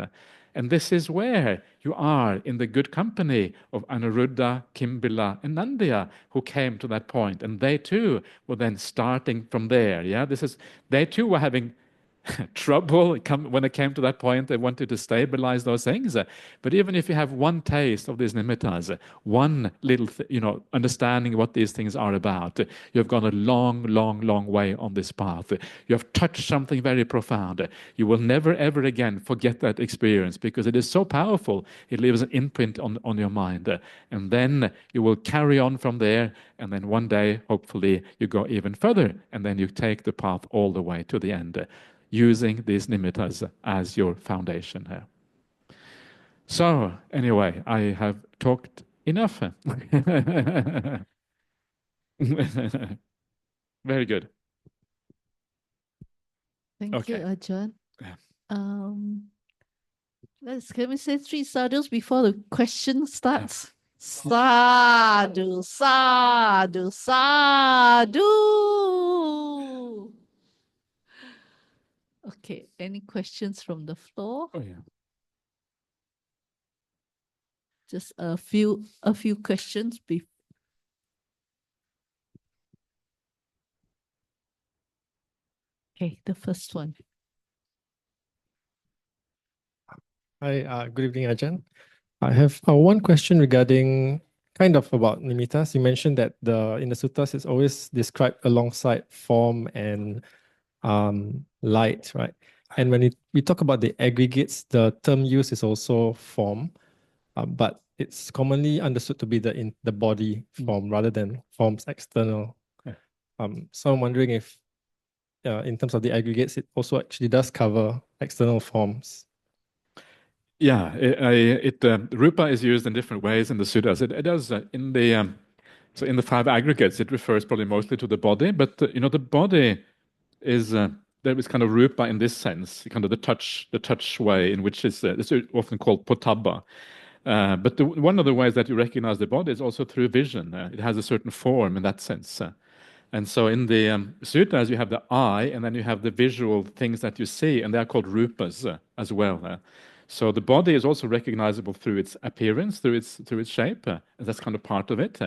And this is where you are in the good company of Anuruddha, Kimbila, and Nandiya, who came to that point. And they too were then starting from there. They too were having trouble when it came to that point. They wanted to stabilize those things. But even if you have one taste of these nimittas, one little, understanding what these things are about, you have gone a long, long, long way on this path. You have touched something very profound. You will never, ever again forget that experience because it is so powerful. It leaves an imprint on your mind. And then you will carry on from there. And then one day, hopefully, you go even further. And then you take the path all the way to the end, using these nimittas as your foundation here. So, anyway, I have talked enough. Very good. Thank you, Ajahn. Can we say 3 sadhus before the question starts? Sadhu, sadhu, sadhu. Okay, any questions from the floor? Oh, yeah. Just a few questions before. Okay, the first one. Hi, good evening, Ajahn. I have one question regarding kind of about nimittas. You mentioned that in the suttas it's always described alongside form and light, right? And when we talk about the aggregates, the term used is also form, but it's commonly understood to be the body form rather than forms external. So I'm wondering if, in terms of the aggregates, it also actually does cover external forms. Yeah, rupa is used in different ways in the suttas. It does in the 5 aggregates. It refers probably mostly to the body, but the body is there is kind of rupa in this sense, kind of the touch way in which it's often called pottabba. But one of the ways that you recognize the body is also through vision. It has a certain form in that sense. And so in the suttas, you have the eye, and then you have the visual things that you see, and they are called rupas as well. So the body is also recognizable through its appearance, through its shape, and that's kind of part of it.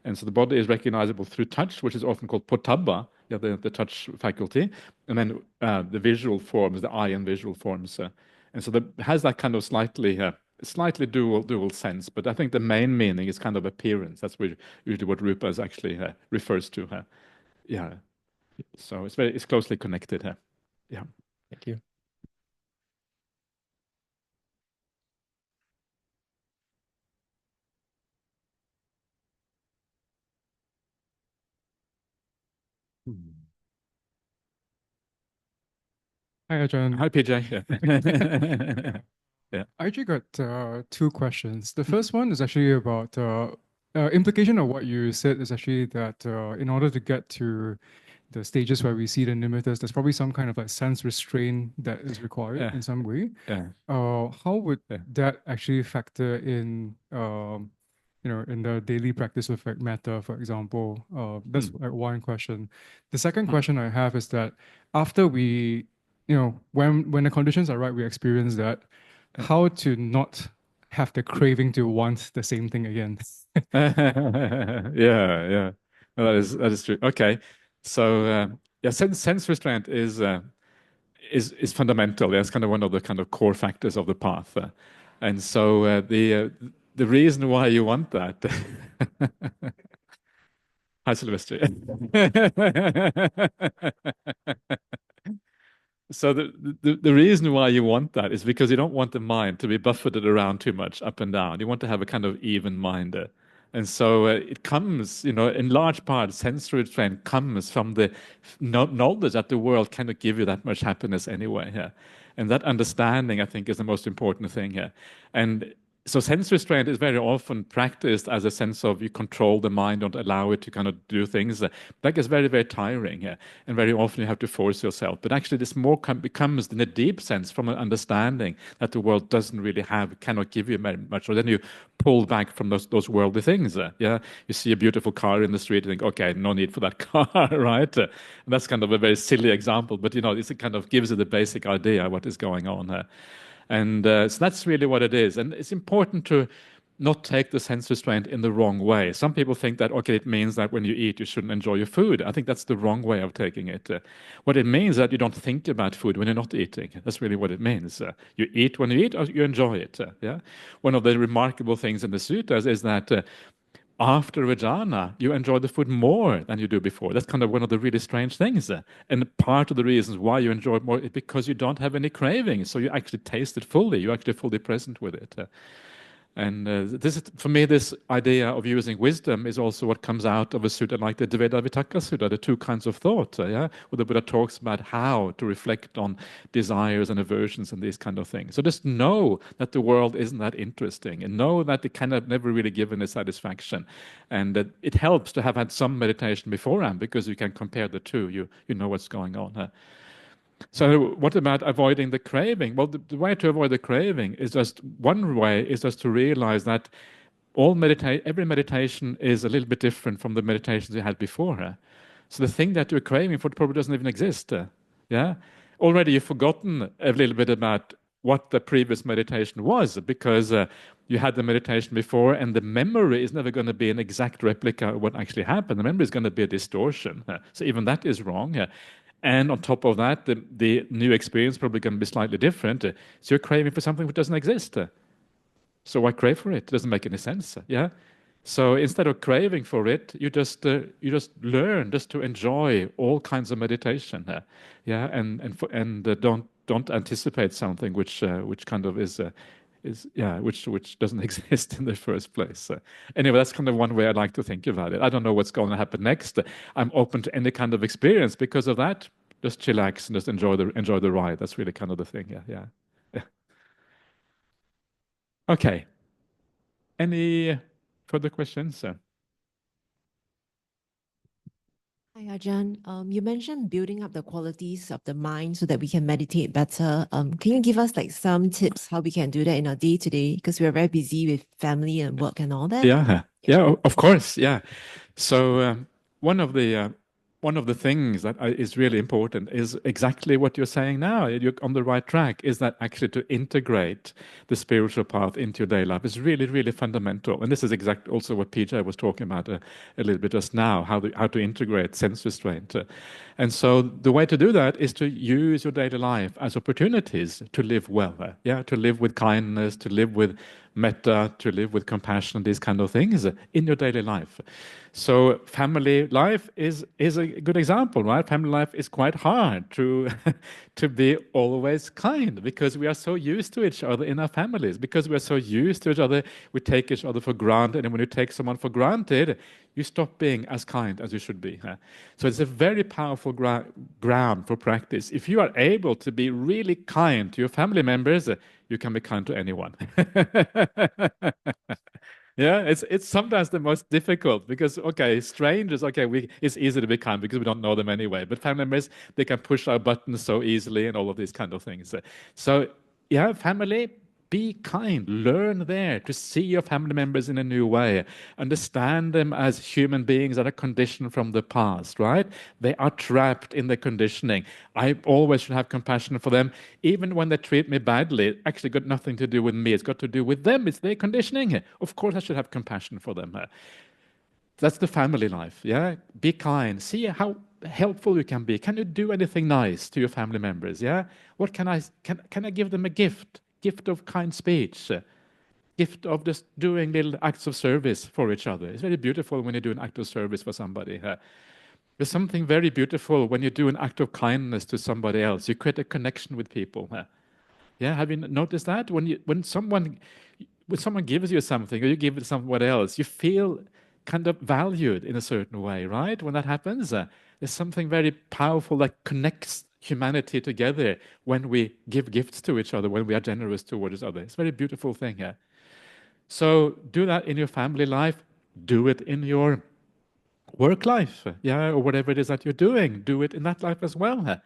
And so the body is recognizable through touch, which is often called pottabba, the touch faculty, and then the visual forms, the eye and visual forms. And so it has that kind of slightly dual sense, but I think the main meaning is kind of appearance. That's usually what rupa is actually refers to. Yeah, so it's closely connected. Yeah. Thank you. Hi, Ajahn. Hi, PJ. Yeah. I actually got 2 questions. The first one is actually about implication of what you said is actually that in order to get to the stages where we see the nimittas, there's probably some kind of like sense restraint that is required in some way. Yeah. How would that actually factor in, in the daily practice of like metta, for example? That's like one question. The second question I have is that after we, when the conditions are right, we experience that, how to not have the craving to want the same thing again. Yeah. No, that is true. Okay. So sense restraint is fundamental. That's kind of one of the kind of core factors of the path. And so the reason why you want that. Hi, Sylvester. So the reason why you want that is because you don't want the mind to be buffeted around too much up and down. You want to have a kind of even mind. And so it comes, in large part, sensory restraint comes from the knowledge that the world cannot give you that much happiness anyway. Yeah. And that understanding, I think, is the most important thing here. And so sense restraint is very often practiced as a sense of you control the mind, don't allow it to kind of do things. That gets very, very tiring, and very often you have to force yourself. But actually this more becomes, in a deep sense, from an understanding that the world doesn't really cannot give you very much. Or then you pull back from those worldly things. You see a beautiful car in the street and think, okay, no need for that car, right? And that's kind of a very silly example, but it kind of gives you the basic idea what is going on. And so that's really what it is. And it's important to not take the sense restraint in the wrong way. Some people think that, okay, it means that when you eat, you shouldn't enjoy your food. I think that's the wrong way of taking it. What it means is that you don't think about food when you're not eating. That's really what it means. You eat when you eat, or you enjoy it. Yeah. One of the remarkable things in the suttas is that after vijnana, you enjoy the food more than you do before. That's kind of one of the really strange things. And part of the reasons why you enjoy it more is because you don't have any cravings. So you actually taste it fully. You're actually fully present with it. And this is, for me, this idea of using wisdom is also what comes out of a sutta like the 𝐳𝒊𝒈𝒕🔥 Sutta, the two kinds of thought, where the Buddha talks about how to reflect on desires and aversions and these kind of things. So just know that the world isn't that interesting, and know that it kind of never really given a satisfaction. And that it helps to have had some meditation beforehand, because you can compare the two. You know what's going on. So what about avoiding the craving? Well, the way to avoid the craving is just, one way is just to realize that every meditation is a little bit different from the meditations you had before. So the thing that you're craving for probably doesn't even exist. Yeah, already you've forgotten a little bit about what the previous meditation was, because you had the meditation before, and the memory is never going to be an exact replica of what actually happened. The memory is going to be a distortion. So even that is wrong. And on top of that, the new experience probably going to be slightly different. So you're craving for something which doesn't exist. So why crave for it? It doesn't make any sense. Yeah. So instead of craving for it, you just learn just to enjoy all kinds of meditation. Yeah. And don't anticipate something which kind of is which doesn't exist in the first place. Anyway, that's kind of one way I like to think about it. I don't know what's going to happen next. I'm open to any kind of experience because of that. Just chillax and just enjoy the ride. That's really kind of the thing. Yeah. Okay. Any further questions? Hi, Ajahn. You mentioned building up the qualities of the mind so that we can meditate better. Can you give us like some tips how we can do that in our day-to-day? Because we're very busy with family and work and all that. Yeah, of course. Yeah. So one of the things that is really important is exactly what you're saying now. You're on the right track. Is that actually to integrate the spiritual path into your daily life is really, really fundamental. And this is exactly also what PJ was talking about a little bit just now, how to integrate sense restraint. And so the way to do that is to use your daily life as opportunities to live well. To live with kindness, to live with metta, to live with compassion, these kind of things in your daily life. So family life is a good example, right? Family life is quite hard to be always kind, because we are so used to each other in our families, because we are so used to each other, we take each other for granted, and when you take someone for granted, you stop being as kind as you should be. So it's a very powerful ground for practice. If you are able to be really kind to your family members, you can be kind to anyone. Yeah, it's sometimes the most difficult, because strangers, it's easy to be kind because we don't know them anyway. But family members, they can push our buttons so easily and all of these kind of things. So yeah, family, be kind. Learn there to see your family members in a new way. Understand them as human beings that are conditioned from the past, right? They are trapped in the conditioning. I always should have compassion for them. Even when they treat me badly, it actually got nothing to do with me. It's got to do with them. It's their conditioning. Of course, I should have compassion for them. That's the family life, yeah? Be kind. See how helpful you can be. Can you do anything nice to your family members, yeah? What can I give them a gift? Gift of kind speech, gift of just doing little acts of service for each other. It's very beautiful when you do an act of service for somebody. There's something very beautiful when you do an act of kindness to somebody else. You create a connection with people. Yeah, have you noticed that? When someone gives you something, or you give it to someone else, you feel kind of valued in a certain way, right? When that happens, there's something very powerful that connects humanity together when we give gifts to each other, when we are generous towards each other. It's a very beautiful thing. So do that in your family life. Do it in your work life, or whatever it is that you're doing. Do it in that life as well.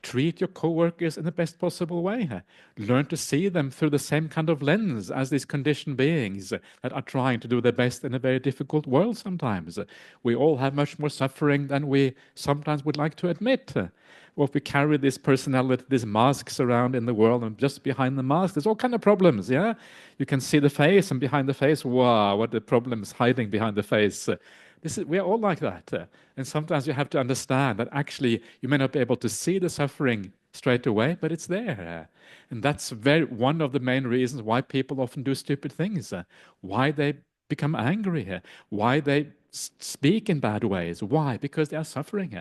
treat your co-workers in the best possible way. Learn to see them through the same kind of lens as these conditioned beings that are trying to do their best in a very difficult world sometimes. We all have much more suffering than we sometimes would like to admit. Or if we carry this personality, these masks around in the world, and just behind the mask, there's all kind of problems, yeah? You can see the face, and behind the face, wow, what the problems hiding behind the face. We are all like that. And sometimes you have to understand that actually you may not be able to see the suffering straight away, but it's there. And that's one of the main reasons why people often do stupid things, why they become angry, why they speak in bad ways. Why? Because they are suffering.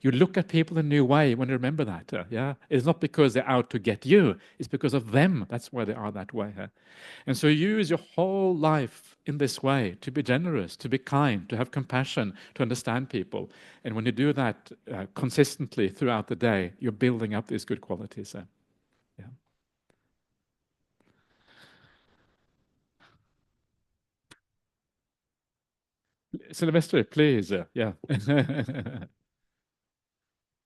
You look at people in a new way when you remember that. Yeah, it's not because they're out to get you, it's because of them. That's why they are that way. And so use your whole life in this way to be generous, to be kind, to have compassion, to understand people. And when you do that consistently throughout the day, you're building up these good qualities. Yeah. Sylvester, please. Yeah.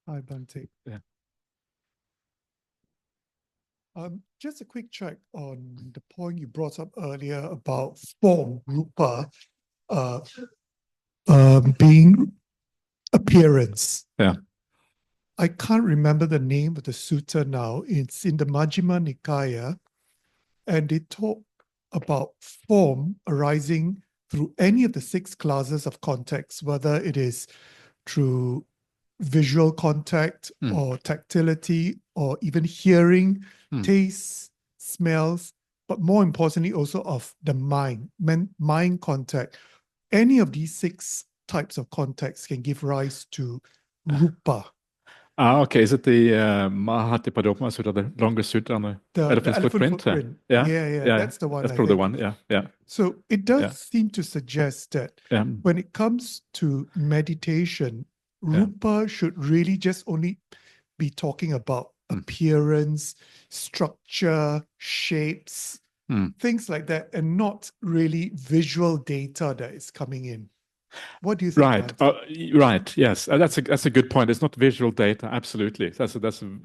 Hi, Bhante. Yeah. Just a quick check on the point you brought up earlier about form, rupa, being appearance. Yeah. I can't remember the name of the sutta now. It's in the Majjhima Nikaya, and they talk about form arising through any of the 6 classes of context, whether it is through visual contact or tactility or even hearing, taste, smells, but more importantly also of the mind contact. Any of these 6 types of contacts can give rise to rupa. Okay. Is it the Mahaprajna Sutta, the longest sutta on the elephant's footprint? Yeah, that's the one. That's probably the one. Yeah. So it does seem to suggest that when it comes to meditation, rupa should really just only be talking about appearance, structure, shapes, things like that, and not really visual data that is coming in. What do you think? Right. Right. Yes, that's a good point. It's not visual data. Absolutely.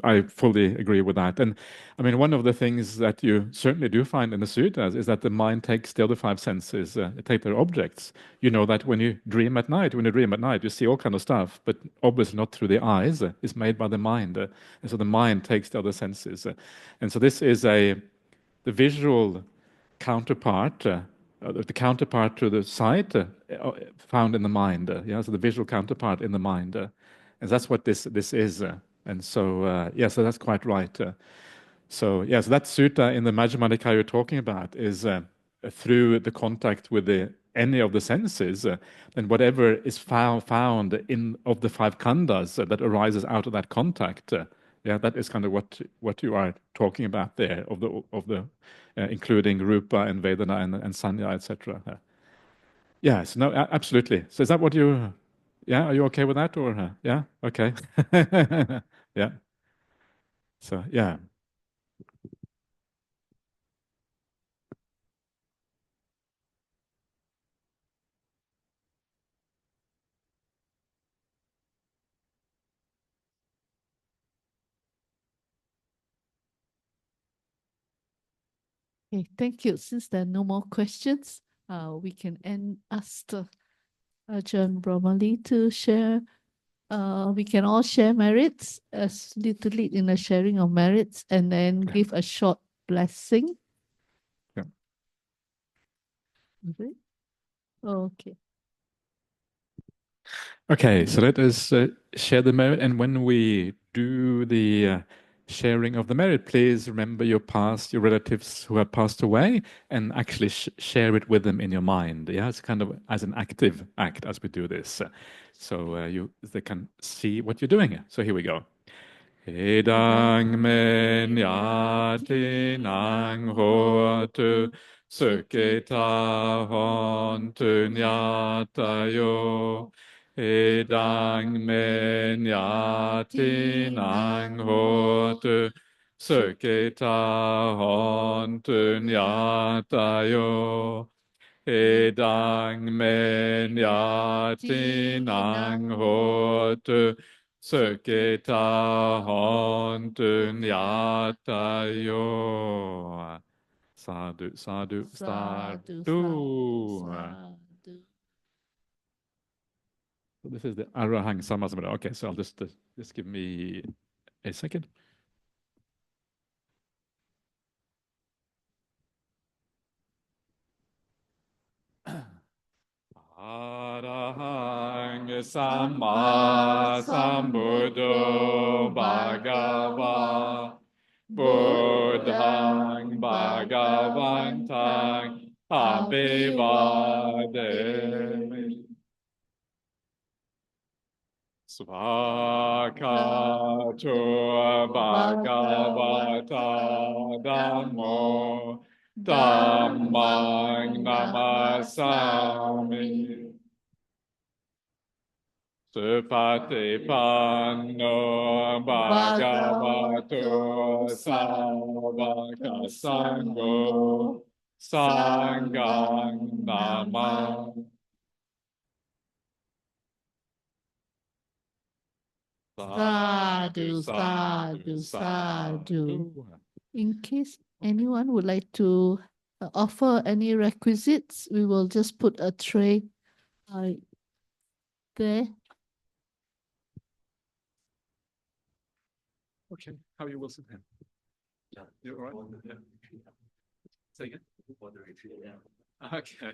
I fully agree with that. And I mean, one of the things that you certainly do find in the suttas is that the mind takes the other 5 senses, take their objects. You know that when you dream at night, you see all kind of stuff, but obviously not through the eyes. It's made by the mind, and so the mind takes the other senses. And so this is the visual counterpart. The counterpart to the sight found in the mind, so the visual counterpart in the mind, and that's what this is, and so so that's quite right. So that sutta in the Majjhima Nikaya you're talking about is through the contact with any of the senses, then whatever is found in of the 5 khandhas that arises out of that contact. That is kind of what you are talking about there, of the including rupa and vedana and sanya, etc. Yes, no, absolutely. So is that what you? Yeah, are you okay with that, or yeah? Okay. Yeah. So yeah. Okay, thank you. Since there are no more questions, we can ask Ajahn Brahmali to share. We can all share merits as to lead in the sharing of merits, and then give a short blessing. Yeah. Okay. Okay, so let us share the merit, and when we do the sharing of the merit, please remember your relatives who have passed away, and actually share it with them in your mind. Yeah, it's kind of as an active act as we do this, so they can see what you're doing. So here we go. Edang men yati nang hoatu suketa hontu nyatayo. Edang men yati nang hoatu suketa hontu nyatayo. Edang men yati nang hoatu 𝐶𝑘𝐻𝑎𝑛𝑡𝑢𝑛𝑦𝑎𝑡𝑎𝑦𝑜. Sadhu, sadhu, Sadhu, sadhu. sadhu. So this is the Arahang Sammasamada. Okay, so I'll just give me a second. Arahang Samma Sambuddho Bhagava Buddhang Bhagavantang Abhivademi Svakato Bhagavata Dhammo Dhammang Namasami Supatipanno Bhagavato Sāvaka Sangho Sanghang Nama Sadhu, sadhu, sadhu. In case anyone would like to offer any requisites, we will just put a tray there. Okay, how are you, Wilson? Yeah, you're all right? Yeah. Say again? Okay.